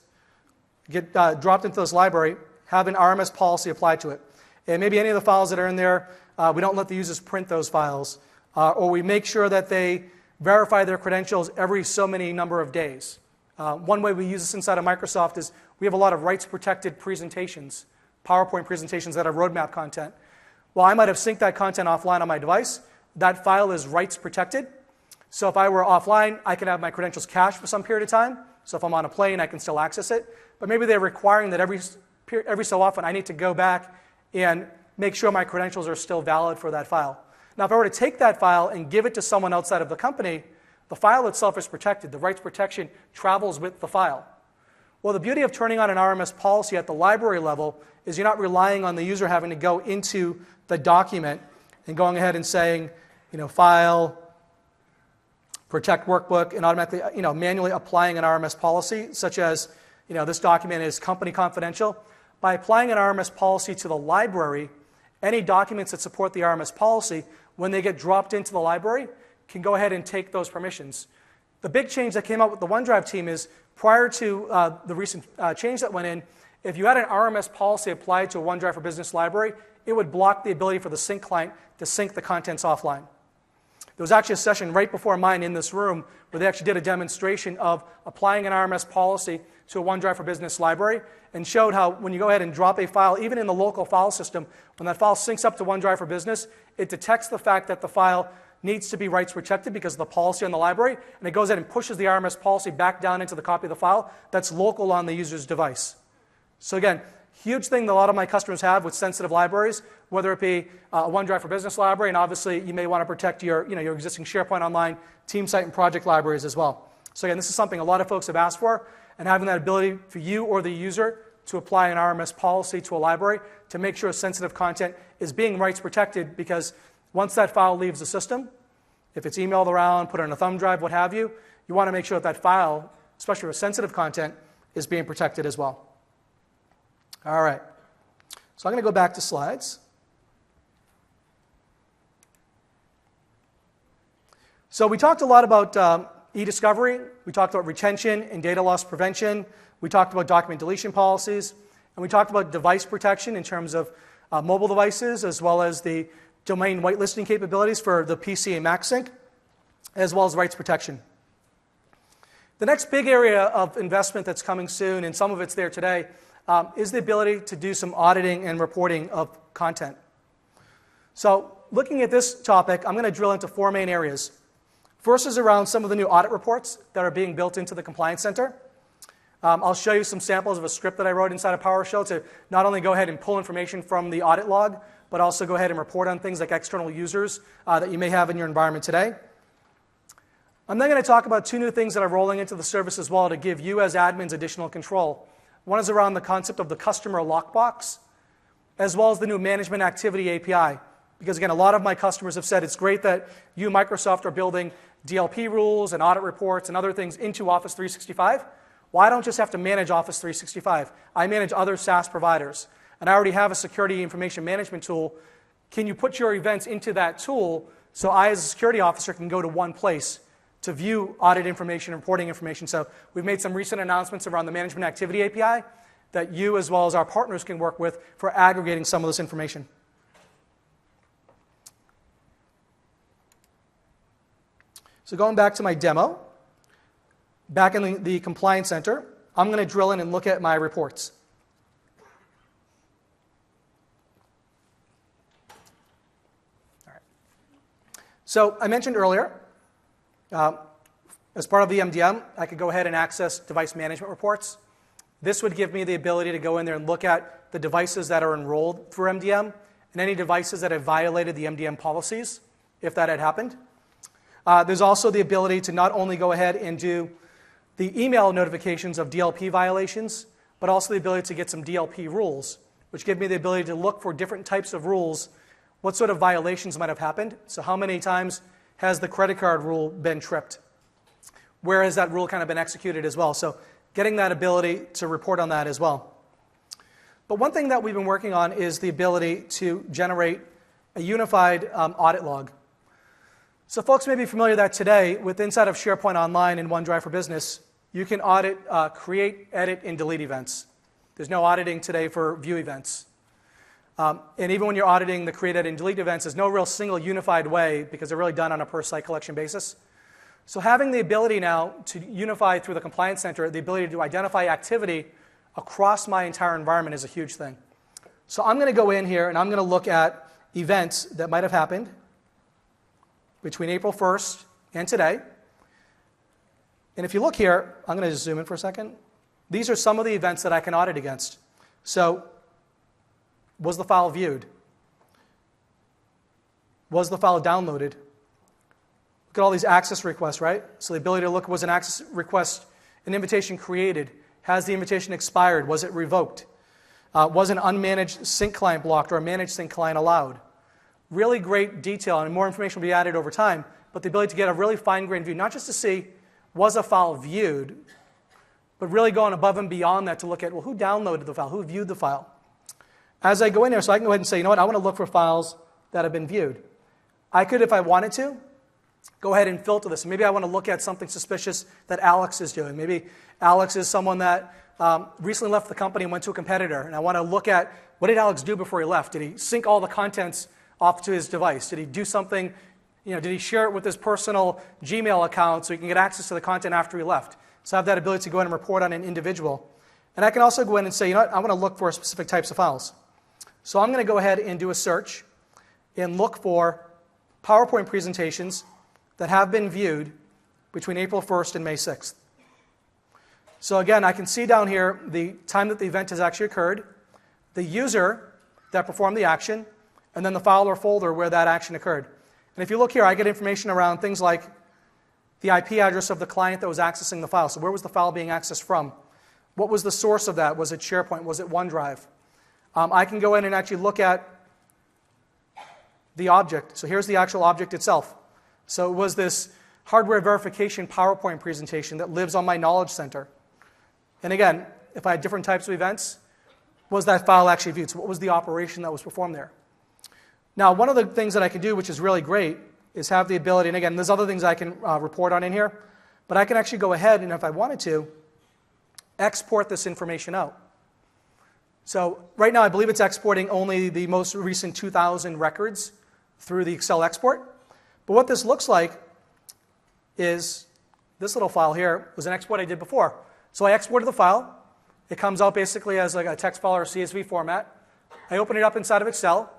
get dropped into this library, have an RMS policy applied to it. And maybe any of the files that are in there, we don't let the users print those files, or we make sure that they verify their credentials every so many number of days. One way we use this inside of Microsoft is we have a lot of rights-protected presentations, PowerPoint presentations that are roadmap content. Well, I might have synced that content offline on my device. That file is rights-protected. So if I were offline, I can have my credentials cached for some period of time. So if I'm on a plane, I can still access it. But maybe they're requiring that every so often I need to go back and make sure my credentials are still valid for that file. Now, if I were to take that file and give it to someone outside of the company, the file itself is protected. The rights protection travels with the file. Well, the beauty of turning on an RMS policy at the library level is you're not relying on the user having to go into the document and going ahead and saying, file, protect workbook, and automatically, manually applying an RMS policy, such as, this document is company confidential. By applying an RMS policy to the library, any documents that support the RMS policy, when they get dropped into the library, can go ahead and take those permissions. The big change that came out with the OneDrive team is prior to the recent change that went in, if you had an RMS policy applied to a OneDrive for Business library, it would block the ability for the sync client to sync the contents offline. There was actually a session right before mine in this room where they actually did a demonstration of applying an RMS policy to a OneDrive for Business library and showed how when you go ahead and drop a file, even in the local file system, when that file syncs up to OneDrive for Business, it detects the fact that the file needs to be rights protected because of the policy on the library, and it goes ahead and pushes the RMS policy back down into the copy of the file that's local on the user's device. So again, huge thing that a lot of my customers have with sensitive libraries, whether it be a OneDrive for Business library, and obviously you may want to protect your existing SharePoint Online, team site, and project libraries as well. So again, this is something a lot of folks have asked for, and having that ability for you or the user to apply an RMS policy to a library to make sure sensitive content is being rights protected, because once that file leaves the system, if it's emailed around, put it on a thumb drive, what have you, you want to make sure that file, especially with sensitive content, is being protected as well. All right. So I'm going to go back to slides. So we talked a lot about e-discovery. We talked about retention and data loss prevention. We talked about document deletion policies. And we talked about device protection in terms of mobile devices, as well as the domain whitelisting capabilities for the PC and Mac sync, as well as rights protection. The next big area of investment that's coming soon, and some of it's there today, is the ability to do some auditing and reporting of content. So looking at this topic, I'm going to drill into 4 main areas. First is around some of the new audit reports that are being built into the Compliance Center. I'll show you some samples of a script that I wrote inside of PowerShell to not only go ahead and pull information from the audit log, but also go ahead and report on things like external users that you may have in your environment today. I'm then going to talk about 2 new things that are rolling into the service as well to give you as admins additional control. One is around the concept of the customer lockbox, as well as the new management activity API. Because again, a lot of my customers have said it's great that you, Microsoft, are building DLP rules and audit reports and other things into Office 365. Well, I don't just have to manage Office 365. I manage other SaaS providers. And I already have a security information management tool. Can you put your events into that tool so I, as a security officer, can go to one place to view audit information and reporting information? So we've made some recent announcements around the Management Activity API that you, as well as our partners, can work with for aggregating some of this information. So going back to my demo, back in the Compliance Center, I'm going to drill in and look at my reports. All right. So I mentioned earlier, as part of the MDM, I could go ahead and access device management reports. This would give me the ability to go in there and look at the devices that are enrolled for MDM and any devices that have violated the MDM policies, if that had happened. There's also the ability to not only go ahead and do the email notifications of DLP violations, but also the ability to get some DLP rules, which give me the ability to look for different types of rules, what sort of violations might have happened. So how many times has the credit card rule been tripped? Where has that rule kind of been executed as well? So getting that ability to report on that as well. But one thing that we've been working on is the ability to generate a unified audit log. So folks may be familiar that today, with inside of SharePoint Online and OneDrive for Business, you can audit, create, edit, and delete events. There's no auditing today for view events. And even when you're auditing the create, edit, and delete events, there's no real single unified way because they're really done on a per-site collection basis. So having the ability now to unify through the Compliance Center, the ability to identify activity across my entire environment is a huge thing. So I'm going to go in here and I'm going to look at events that might have happened between April 1st and today. And if you look here, I'm going to just zoom in for a second. These are some of the events that I can audit against. So was the file viewed? Was the file downloaded? Look at all these access requests, right? So the ability to look, was an access request, an invitation created? Has the invitation expired? Was it revoked? Was an unmanaged sync client blocked or a managed sync client allowed? Really great detail, and more information will be added over time, but the ability to get a really fine-grained view, not just to see, was a file viewed, but really going above and beyond that to look at, well, who downloaded the file? Who viewed the file? As I go in there, so I can go ahead and say, you know what, I want to look for files that have been viewed. I could, if I wanted to, go ahead and filter this. Maybe I want to look at something suspicious that Alex is doing. Maybe Alex is someone that recently left the company and went to a competitor, and I want to look at, what did Alex do before he left? Did he sync all the contents off to his device? Did he do something, did he share it with his personal Gmail account so he can get access to the content after he left? So I have that ability to go in and report on an individual. And I can also go in and say, you know what, I want to look for specific types of files. So I'm going to go ahead and do a search and look for PowerPoint presentations that have been viewed between April 1st and May 6th. So again, I can see down here the time that the event has actually occurred, the user that performed the action, and then the file or folder where that action occurred. And if you look here, I get information around things like the IP address of the client that was accessing the file. So where was the file being accessed from? What was the source of that? Was it SharePoint? Was it OneDrive? I can go in and actually look at the object. So here's the actual object itself. So it was this hardware verification PowerPoint presentation that lives on my Knowledge Center. And again, if I had different types of events, was that file actually viewed? So what was the operation that was performed there? Now, one of the things that I can do, which is really great, is have the ability, and again, there's other things I can report on in here, but I can actually go ahead and, if I wanted to, export this information out. So right now, I believe it's exporting only the most recent 2,000 records through the Excel export. But what this looks like is this little file here was an export I did before. So I exported the file. It comes out basically as like a text file or a CSV format. I open it up inside of Excel,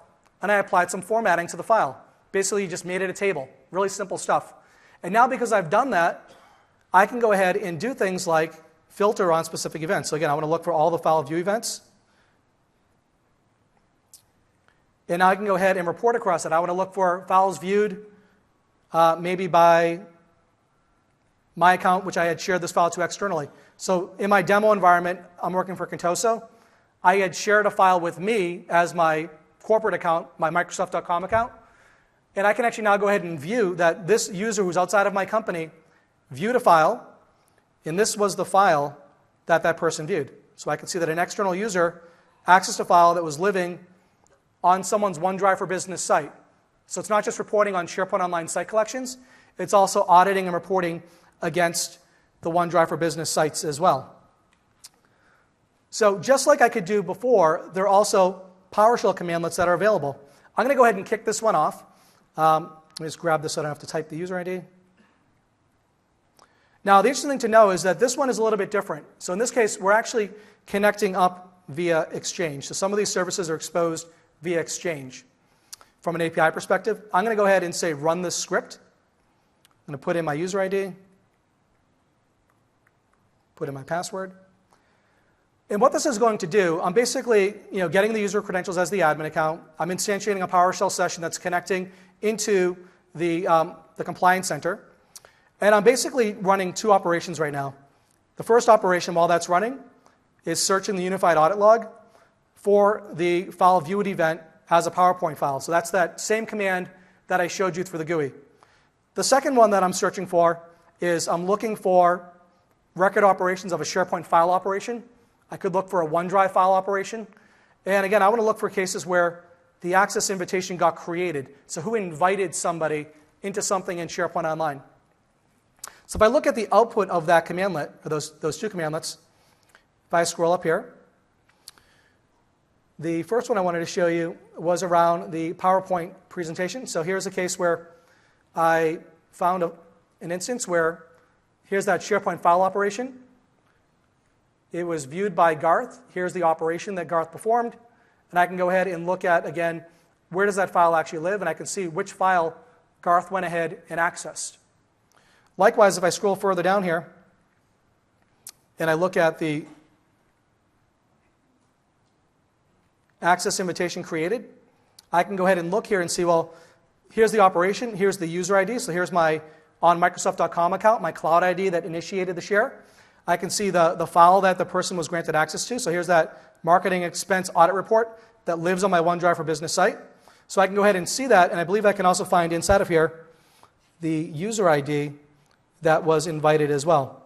and I applied some formatting to the file. Basically, you just made it a table. Really simple stuff. And now because I've done that, I can go ahead and do things like filter on specific events. So again, I want to look for all the file view events. And now I can go ahead and report across it. I want to look for files viewed maybe by my account, which I had shared this file to externally. So in my demo environment, I'm working for Contoso. I had shared a file with me as my corporate account, my Microsoft.com account. And I can actually now go ahead and view that this user who's outside of my company viewed a file, and this was the file that that person viewed. So I can see that an external user accessed a file that was living on someone's OneDrive for Business site. So it's not just reporting on SharePoint Online site collections, it's also auditing and reporting against the OneDrive for Business sites as well. So just like I could do before, there are also PowerShell commandlets that are available. I'm going to go ahead and kick this one off. Let me just grab this so I don't have to type the user ID. Now, the interesting thing to know is that this one is a little bit different. So in this case, we're actually connecting up via Exchange. So some of these services are exposed via Exchange. From an API perspective, I'm going to go ahead and say run this script. I'm going to put in my user ID, put in my password. And what this is going to do, I'm basically getting the user credentials as the admin account. I'm instantiating a PowerShell session that's connecting into the compliance center. And I'm basically running two operations right now. The first operation, while that's running, is searching the unified audit log for the file viewed event as a PowerPoint file. So that's that same command that I showed you through the GUI. The second one that I'm searching for is I'm looking for record operations of a SharePoint file operation. I could look for a OneDrive file operation. And again, I want to look for cases where the access invitation got created. So who invited somebody into something in SharePoint Online? So if I look at the output of that commandlet, or those two commandlets, if I scroll up here, the first one I wanted to show you was around the PowerPoint presentation. So here's a case where I found an instance where here's that SharePoint file operation. It was viewed by Garth. Here's the operation that Garth performed. And I can go ahead and look at, again, where does that file actually live? And I can see which file Garth went ahead and accessed. Likewise, if I scroll further down here and I look at the access invitation created, I can go ahead and look here and see, well, here's the operation, here's the user ID. So here's my on Microsoft.com account, my cloud ID that initiated the share. I can see the file that the person was granted access to. So here's that marketing expense audit report that lives on my OneDrive for Business site. So I can go ahead and see that, and I believe I can also find inside of here the user ID that was invited as well.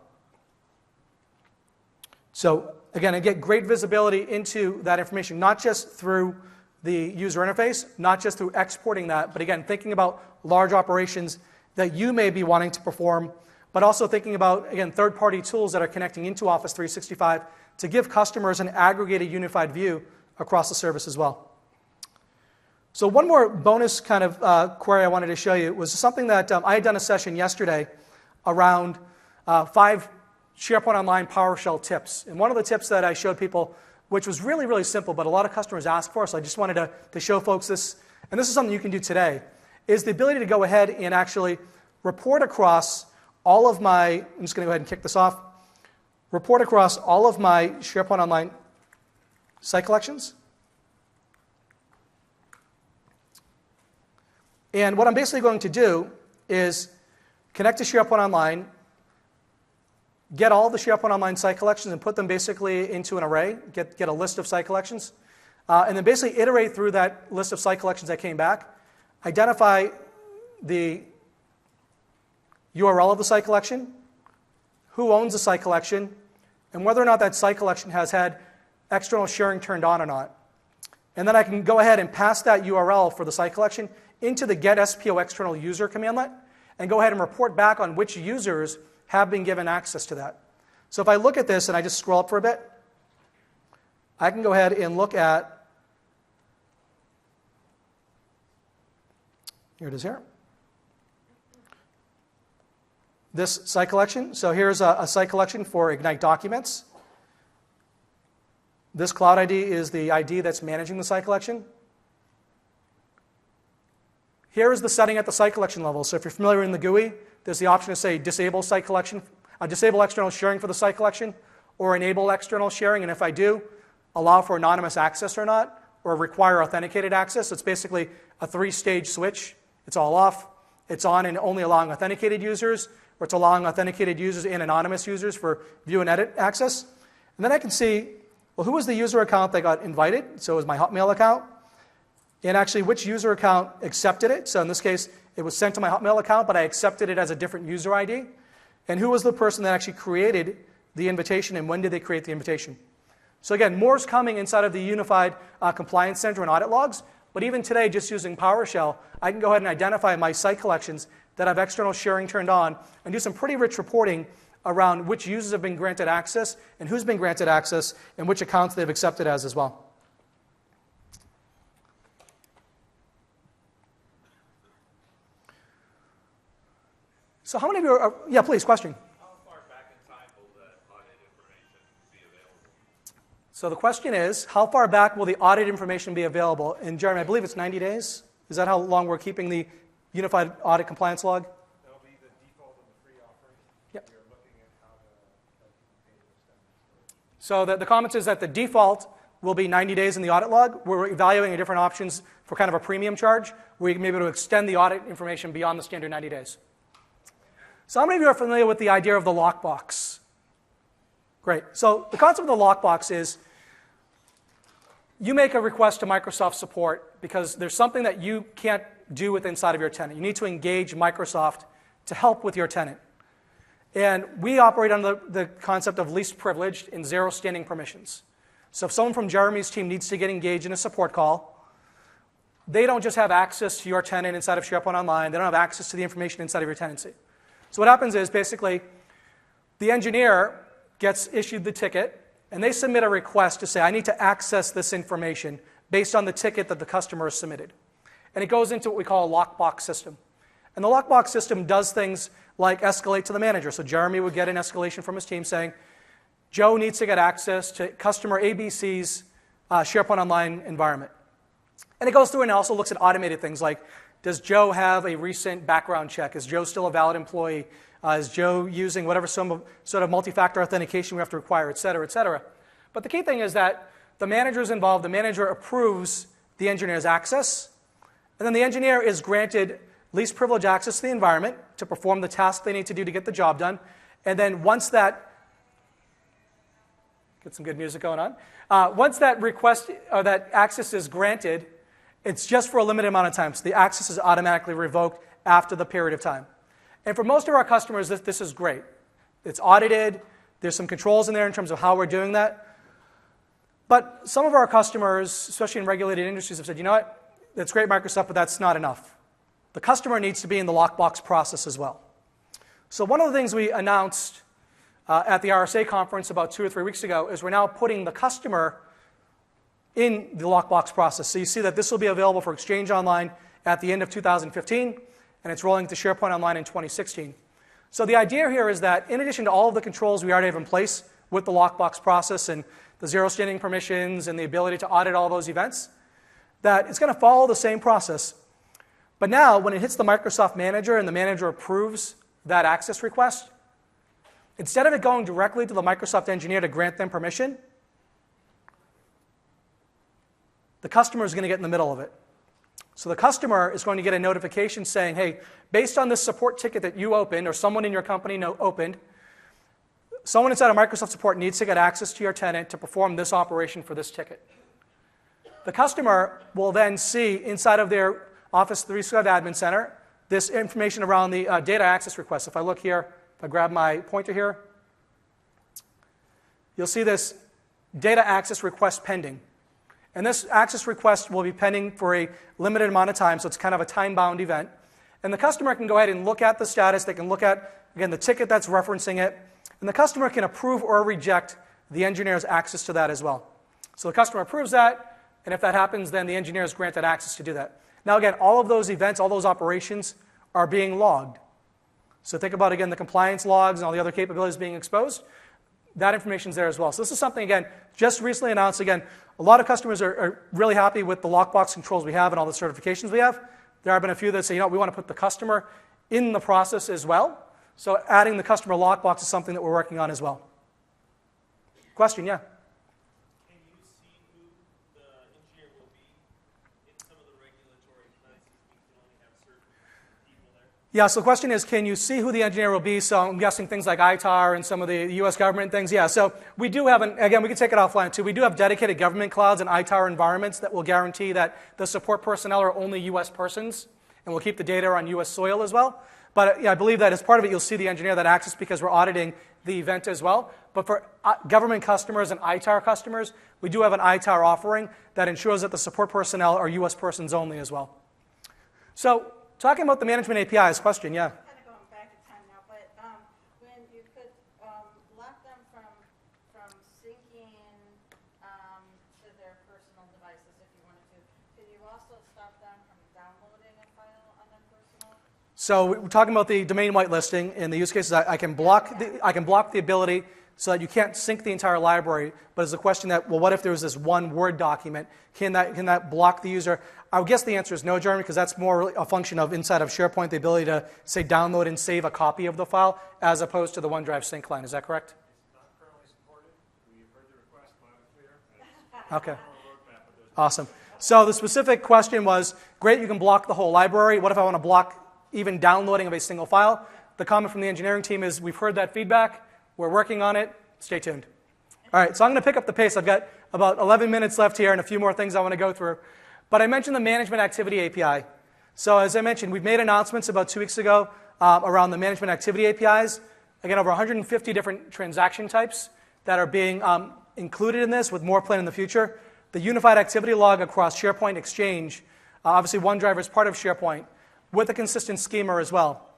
So again, I get great visibility into that information, not just through the user interface, not just through exporting that, but again, thinking about large operations that you may be wanting to perform, but also thinking about, again, third-party tools that are connecting into Office 365 to give customers an aggregated, unified view across the service as well. So one more bonus kind of query I wanted to show you was something that I had done a session yesterday around 5 SharePoint Online PowerShell tips. And one of the tips that I showed people, which was really, really simple, but a lot of customers asked for, so I just wanted to show folks this, and this is something you can do today, is the ability to go ahead and actually report across all of my, I'm just going to go ahead and kick this off, report across all of my SharePoint Online site collections. And what I'm basically going to do is connect to SharePoint Online, get all the SharePoint Online site collections and put them basically into an array, get a list of site collections, and then basically iterate through that list of site collections that came back, identify the URL of the site collection, who owns the site collection, and whether or not that site collection has had external sharing turned on or not. And then I can go ahead and pass that URL for the site collection into the get SPO external user commandlet and go ahead and report back on which users have been given access to that. So if I look at this and I just scroll up for a bit, I can go ahead and look at, here it is here, this site collection. So here's a site collection for Ignite documents. This cloud ID is the ID that's managing the site collection. Here is the setting at the site collection level. So if you're familiar in the GUI, there's the option to say disable site collection, disable external sharing for the site collection, or enable external sharing. And if I do, allow for anonymous access or not, or require authenticated access. It's basically a 3-stage switch. It's all off. It's on and only allowing authenticated users, or it's allowing authenticated users and anonymous users for view and edit access. And then I can see, well, who was the user account that got invited? So it was my Hotmail account. And actually, which user account accepted it? So in this case, it was sent to my Hotmail account, but I accepted it as a different user ID. And who was the person that actually created the invitation, and when did they create the invitation? So again, more's coming inside of the unified compliance center and audit logs. But even today, just using PowerShell, I can go ahead and identify my site collections that have external sharing turned on and do some pretty rich reporting around which users have been granted access and who's been granted access and which accounts they've accepted as well. So how many of you are, yeah, please, question. How far back in time will the audit information be available? So the question is, how far back will the audit information be available? And Jeremy, I believe it's 90 days. Is that how long we're keeping the unified audit compliance log? That'll be the default of the free offering. Yep. We are looking at how to pay those standards. So the comment is that the default will be 90 days in the audit log. We're evaluating different options for kind of a premium charge where you can be able to extend the audit information beyond the standard 90 days. So how many of you are familiar with the idea of the lockbox? Great. So the concept of the lockbox is you make a request to Microsoft support because there's something that you can't do with inside of your tenant. You need to engage Microsoft to help with your tenant. And we operate under the concept of least privileged and zero standing permissions. So if someone from Jeremy's team needs to get engaged in a support call, they don't just have access to your tenant inside of SharePoint Online. They don't have access to the information inside of your tenancy. So what happens is basically the engineer gets issued the ticket, and they submit a request to say, I need to access this information based on the ticket that the customer has submitted. And it goes into what we call a lockbox system. And the lockbox system does things like escalate to the manager. So Jeremy would get an escalation from his team saying, Joe needs to get access to customer ABC's SharePoint Online environment. And it goes through and also looks at automated things like, does Joe have a recent background check? Is Joe still a valid employee? Is Joe using whatever some sort of multi-factor authentication we have to require, et cetera, et cetera? But the key thing is that the manager is involved. The manager approves the engineer's access. And then the engineer is granted least privilege access to the environment to perform the task they need to do to get the job done. And then once that, get some good music going on. Once that request or that access is granted, it's just for a limited amount of time. So the access is automatically revoked after the period of time. And for most of our customers, this is great. It's audited. There's some controls in there in terms of how we're doing that. But some of our customers, especially in regulated industries, have said, you know what? That's great, Microsoft, but that's not enough. The customer needs to be in the lockbox process as well. So one of the things we announced at the RSA conference about 2 or 3 weeks ago is we're now putting the customer in the lockbox process. So you see that this will be available for Exchange Online at the end of 2015, and it's rolling to SharePoint Online in 2016. So the idea here is that in addition to all of the controls we already have in place with the lockbox process and the zero standing permissions and the ability to audit all those events, that it's going to follow the same process. But now, when it hits the Microsoft Manager and the manager approves that access request, instead of it going directly to the Microsoft engineer to grant them permission, the customer is going to get in the middle of it. So the customer is going to get a notification saying, hey, based on this support ticket that you opened or someone in your company opened, someone inside of Microsoft Support needs to get access to your tenant to perform this operation for this ticket. The customer will then see inside of their Office 365 Admin Center this information around the data access request. If I look here, if I grab my pointer here, you'll see this data access request pending. And this access request will be pending for a limited amount of time, so it's kind of a time-bound event. And the customer can go ahead and look at the status. They can look at, again, the ticket that's referencing it. And the customer can approve or reject the engineer's access to that as well. So the customer approves that, and if that happens, then the engineer is granted access to do that. Now, again, all of those events, all those operations are being logged. So think about, again, the compliance logs and all the other capabilities being exposed. That information is there as well. So this is something, again, just recently announced. Again, a lot of customers are really happy with the lockbox controls we have and all the certifications we have. There have been a few that say, you know, we want to put the customer in the process as well. So adding the customer lockbox is something that we're working on as well. Question, yeah? Can you see who the engineer will be? In some of the regulatory places, we can only have certain people there. Yeah, so the question is, can you see who the engineer will be? So I'm guessing things like ITAR and some of the U.S. government things. Yeah, so we do have, again, we can take it offline too. We do have dedicated government clouds and ITAR environments that will guarantee that the support personnel are only U.S. persons, and we'll keep the data on U.S. soil as well. But yeah, I believe that as part of it, you'll see the engineer that access because we're auditing the event as well. But for government customers and ITAR customers, we do have an ITAR offering that ensures that the support personnel are U.S. persons only as well. So talking about the management APIs, question, yeah? Kind of going back in time now, but when you could lock them from syncing to their personal devices if you wanted to, could you also stop them from downloading a file on their personal? So we're talking about the domain whitelisting. In the use cases, I can block the ability so that you can't sync the entire library. But it's a question that, well, what if there was this one Word document? Can that block the user? I would guess the answer is no, Jeremy, because that's more a function of inside of SharePoint, the ability to, say, download and save a copy of the file, as opposed to the OneDrive sync line. Is that correct? It's not currently supported. We have heard the request loud and clear. Okay. Awesome. So the specific question was, great, you can block the whole library. What if I want to block even downloading of a single file? The comment from the engineering team is, we've heard that feedback. We're working on it. Stay tuned. All right, so I'm going to pick up the pace. I've got about 11 minutes left here and a few more things I want to go through. But I mentioned the Management Activity API. So as I mentioned, we've made announcements about 2 weeks ago around the Management Activity APIs. Again, over 150 different transaction types that are being included in this, with more planned in the future. The unified activity log across SharePoint Exchange. Obviously, OneDrive is part of SharePoint, with a consistent schema as well.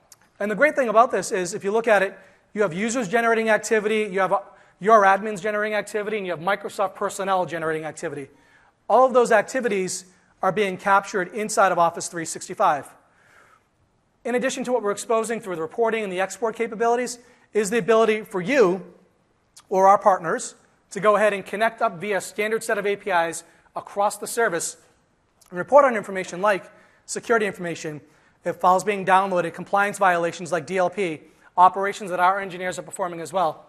And the great thing about this is, if you look at it, you have users generating activity, you have your admins generating activity, and you have Microsoft personnel generating activity. All of those activities are being captured inside of Office 365. In addition to what we're exposing through the reporting and the export capabilities, is the ability for you or our partners to go ahead and connect up via standard set of APIs across the service and report on information like security information, if files being downloaded, compliance violations like DLP, operations that our engineers are performing as well.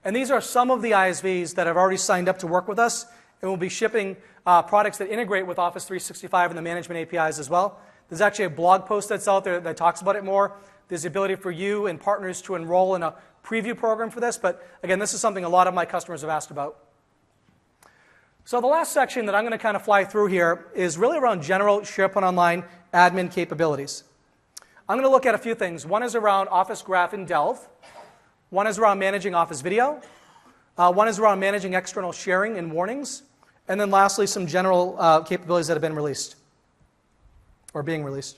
And these are some of the ISVs that have already signed up to work with us and will be shipping products that integrate with Office 365 and the management APIs as well. There's actually a blog post that's out there that talks about it more. There's the ability for you and partners to enroll in a preview program for this, but again, this is something a lot of my customers have asked about. So the last section that I'm going to kind of fly through here is really around general SharePoint Online admin capabilities. I'm going to look at a few things. One is around Office Graph in Delve. One is around managing Office Video. One is around managing external sharing and warnings. And then lastly, some general capabilities that have been released or being released.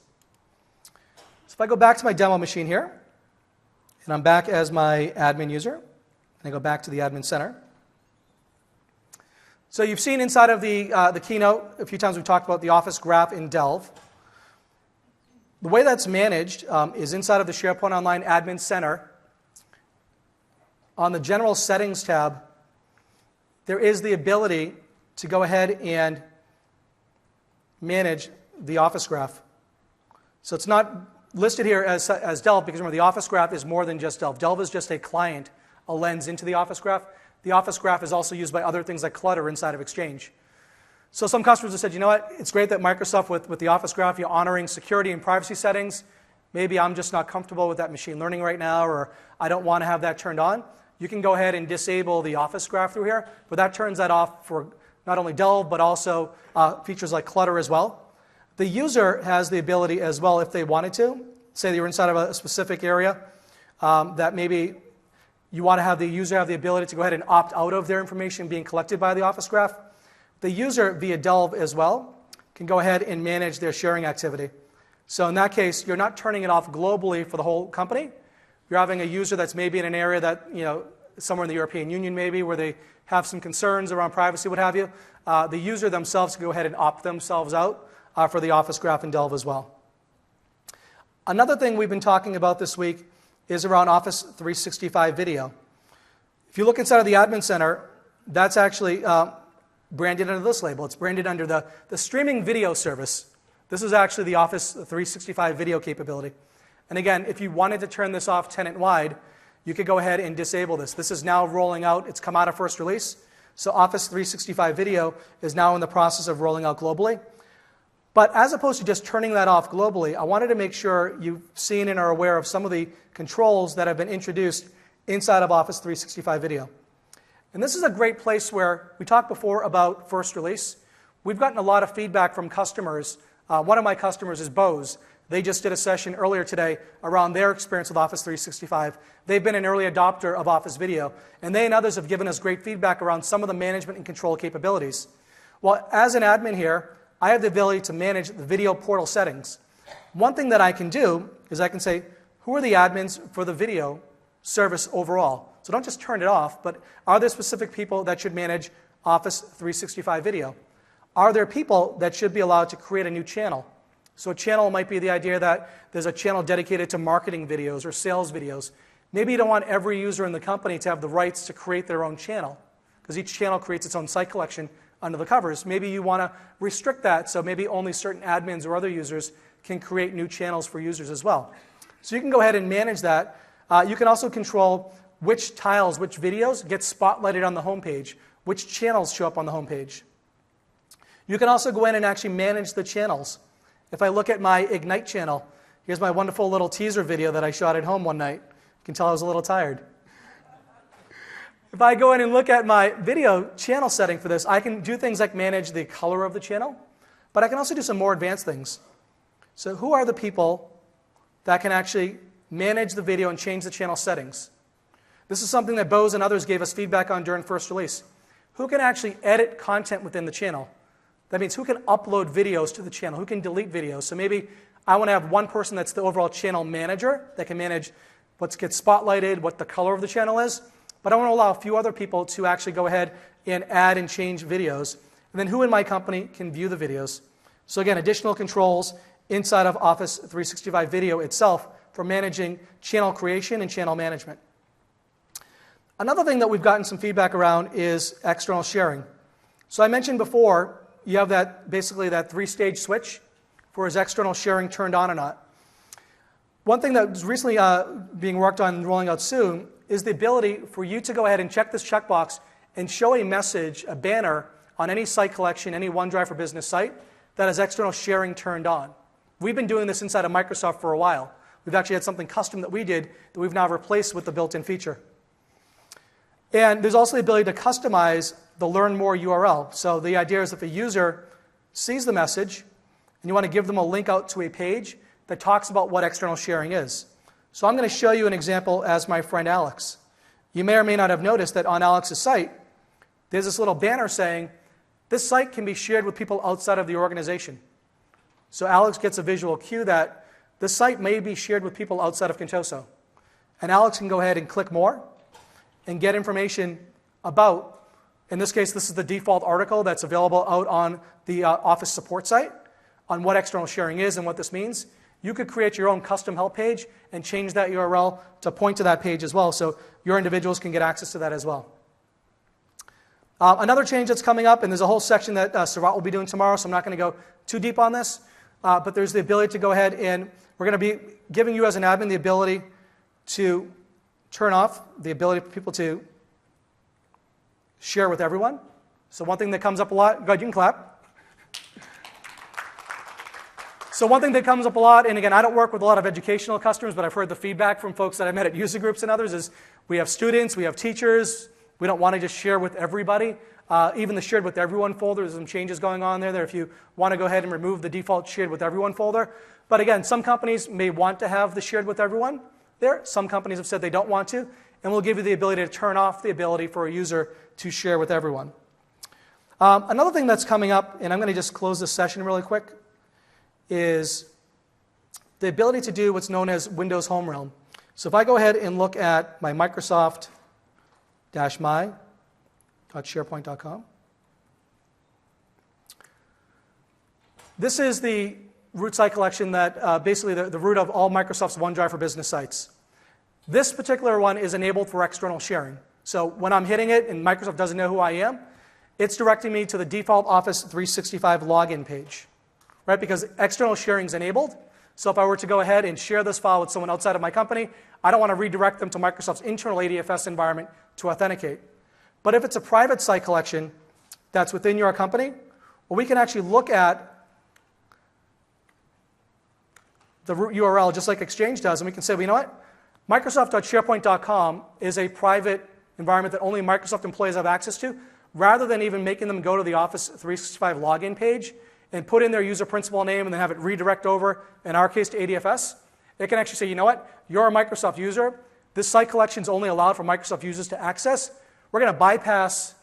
So if I go back to my demo machine here, and I'm back as my admin user, and I go back to the admin center. So you've seen inside of the keynote, a few times we've talked about the Office Graph in Delve. The way that's managed is inside of the SharePoint Online Admin Center. On the General Settings tab, there is the ability to go ahead and manage the Office Graph. So it's not listed here as Delve because remember the Office Graph is more than just Delve. Delve is just a client, a lens into the Office Graph. The Office Graph is also used by other things like Clutter inside of Exchange. So some customers have said, you know what, it's great that Microsoft with the Office Graph, you're honoring security and privacy settings. Maybe I'm just not comfortable with that machine learning right now, or I don't want to have that turned on. You can go ahead and disable the Office Graph through here, but that turns that off for not only Delve, but also features like Clutter as well. The user has the ability as well, if they wanted to, say you're inside of a specific area, that maybe you want to have the user have the ability to go ahead and opt out of their information being collected by the Office Graph. The user, via Delve as well, can go ahead and manage their sharing activity. So in that case, you're not turning it off globally for the whole company. You're having a user that's maybe in an area that, somewhere in the European Union maybe, where they have some concerns around privacy, what have you. The user themselves can go ahead and opt themselves out for the Office Graph in Delve as well. Another thing we've been talking about this week is around Office 365 Video. If you look inside of the Admin Center, that's actually branded under this label. It's branded under the streaming video service. This is actually the Office 365 Video capability. And again, if you wanted to turn this off tenant-wide, you could go ahead and disable this. This is now rolling out. It's come out of first release. So Office 365 Video is now in the process of rolling out globally. But as opposed to just turning that off globally, I wanted to make sure you've seen and are aware of some of the controls that have been introduced inside of Office 365 Video. And this is a great place where we talked before about first release. We've gotten a lot of feedback from customers. One of my customers is Bose. They just did a session earlier today around their experience with Office 365. They've been an early adopter of Office Video, and they and others have given us great feedback around some of the management and control capabilities. Well, as an admin here, I have the ability to manage the video portal settings. One thing that I can do is I can say, who are the admins for the video service overall? So don't just turn it off, but are there specific people that should manage Office 365 Video? Are there people that should be allowed to create a new channel? So a channel might be the idea that there's a channel dedicated to marketing videos or sales videos. Maybe you don't want every user in the company to have the rights to create their own channel, because each channel creates its own site collection under the covers. Maybe you want to restrict that, so maybe only certain admins or other users can create new channels for users as well. So you can go ahead and manage that. You can also control which tiles, which videos get spotlighted on the homepage, which channels show up on the homepage. You can also go in and actually manage the channels. If I look at my Ignite channel, here's my wonderful little teaser video that I shot at home one night. You can tell I was a little tired. If I go in and look at my video channel setting for this, I can do things like manage the color of the channel, but I can also do some more advanced things. So who are the people that can actually manage the video and change the channel settings? This is something that Bose and others gave us feedback on during first release. Who can actually edit content within the channel? That means who can upload videos to the channel, who can delete videos. So maybe I want to have one person that's the overall channel manager that can manage what gets spotlighted, what the color of the channel is. But I want to allow a few other people to actually go ahead and add and change videos. And then who in my company can view the videos. So again, additional controls inside of Office 365 Video itself for managing channel creation and channel management. Another thing that we've gotten some feedback around is external sharing. So I mentioned before, you have basically that three-stage switch for is external sharing turned on or not. One thing that is recently being worked on and rolling out soon is the ability for you to go ahead and check this checkbox and show a message, a banner, on any site collection, any OneDrive for Business site that has external sharing turned on. We've been doing this inside of Microsoft for a while. We've actually had something custom that we did that we've now replaced with the built-in feature. And there's also the ability to customize the Learn More URL. So the idea is if a user sees the message and you want to give them a link out to a page that talks about what external sharing is. So I'm going to show you an example as my friend Alex. You may or may not have noticed that on Alex's site, there's this little banner saying, this site can be shared with people outside of the organization. So Alex gets a visual cue that this site may be shared with people outside of Contoso. And Alex can go ahead and click more and get information about, in this case, this is the default article that's available out on the Office support site on what external sharing is and what this means. You could create your own custom help page and change that URL to point to that page as well, so your individuals can get access to that as well. Another change that's coming up, and there's a whole section that Sarat will be doing tomorrow, so I'm not going to go too deep on this, but there's the ability to go ahead and we're going to be giving you as an admin the ability to turn off the ability for people to share with everyone. So one thing that comes up a lot, go ahead, you can clap. So one thing that comes up a lot, and again, I don't work with a lot of educational customers, but I've heard the feedback from folks that I met at user groups and others is we have students, we have teachers, we don't want to just share with everybody. Even the shared with everyone folder, there's some changes going on there if you want to go ahead and remove the default shared with everyone folder. But again, some companies may want to have the shared with everyone there. Some companies have said they don't want to, and we'll give you the ability to turn off the ability for a user to share with everyone. Another thing that's coming up, and I'm going to just close this session really quick, is the ability to do what's known as Windows Home Realm. So if I go ahead and look at my Microsoft-my.sharepoint.com, this is the root site collection that basically the root of all Microsoft's OneDrive for Business sites. This particular one is enabled for external sharing. So when I'm hitting it and Microsoft doesn't know who I am, it's directing me to the default Office 365 login page, right? Because external sharing is enabled. So if I were to go ahead and share this file with someone outside of my company, I don't want to redirect them to Microsoft's internal ADFS environment to authenticate. But if it's a private site collection that's within your company, well, we can actually look at the root URL just like Exchange does, and we can say, well, you know what? Microsoft.sharepoint.com is a private environment that only Microsoft employees have access to, rather than even making them go to the Office 365 login page and put in their user principal name and then have it redirect over, in our case, to ADFS. It can actually say, you know what? You're a Microsoft user. This site collection is only allowed for Microsoft users to access. We're going to bypass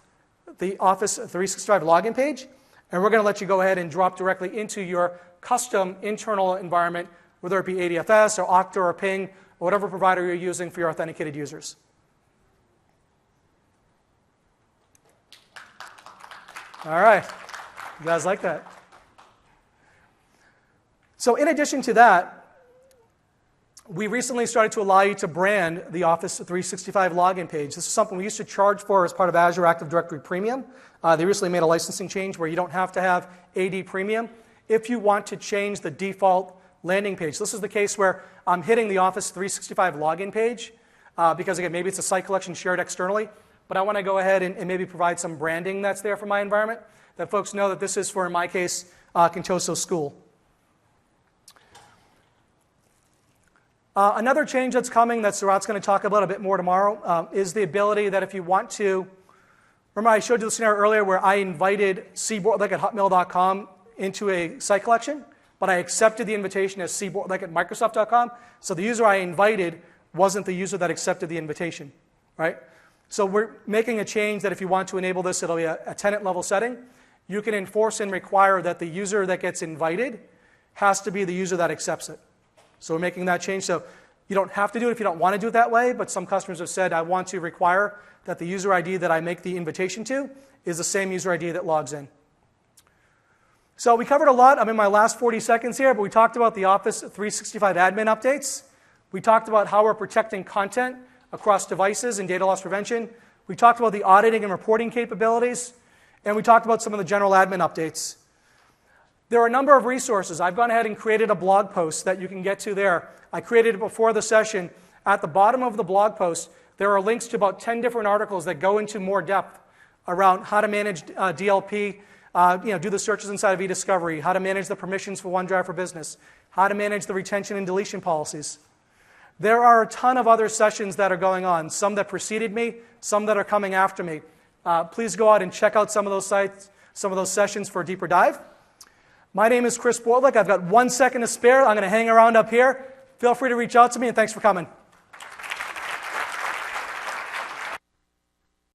the Office 365 login page, and we're going to let you go ahead and drop directly into your custom internal environment, whether it be ADFS or Okta or Ping or whatever provider you're using for your authenticated users. All right. You guys like that? So in addition to that, we recently started to allow you to brand the Office 365 login page. This is something we used to charge for as part of Azure Active Directory Premium. They recently made a licensing change where you don't have to have AD Premium if you want to change the default landing page. This is the case where I'm hitting the Office 365 login page because, again, maybe it's a site collection shared externally, but I want to go ahead and maybe provide some branding that's there for my environment, that folks know that this is for, in my case, Contoso School. Another change that's coming that Sarat's going to talk about a bit more tomorrow is the ability that if you want to, remember I showed you the scenario earlier where I invited cboardlike@hotmail.com into a site collection, but I accepted the invitation as cboardlike@microsoft.com, so the user I invited wasn't the user that accepted the invitation, right? So we're making a change that if you want to enable this, it'll be a tenant level setting. You can enforce and require that the user that gets invited has to be the user that accepts it. So we're making that change. So you don't have to do it if you don't want to do it that way, but some customers have said, I want to require that the user ID that I make the invitation to is the same user ID that logs in. So we covered a lot. I'm in my last 40 seconds here, but we talked about the Office 365 admin updates. We talked about how we're protecting content across devices and data loss prevention. We talked about the auditing and reporting capabilities, and we talked about some of the general admin updates. There are a number of resources. I've gone ahead and created a blog post that you can get to there. I created it before the session. At the bottom of the blog post, there are links to about 10 different articles that go into more depth around how to manage DLP, Do the searches inside of eDiscovery, how to manage the permissions for OneDrive for Business, how to manage the retention and deletion policies. There are a ton of other sessions that are going on, some that preceded me, some that are coming after me. Please go out and check out some of those sites, some of those sessions for a deeper dive. My name is Chris Bortlick. I've got 1 second to spare. I'm going to hang around up here. Feel free to reach out to me, and thanks for coming.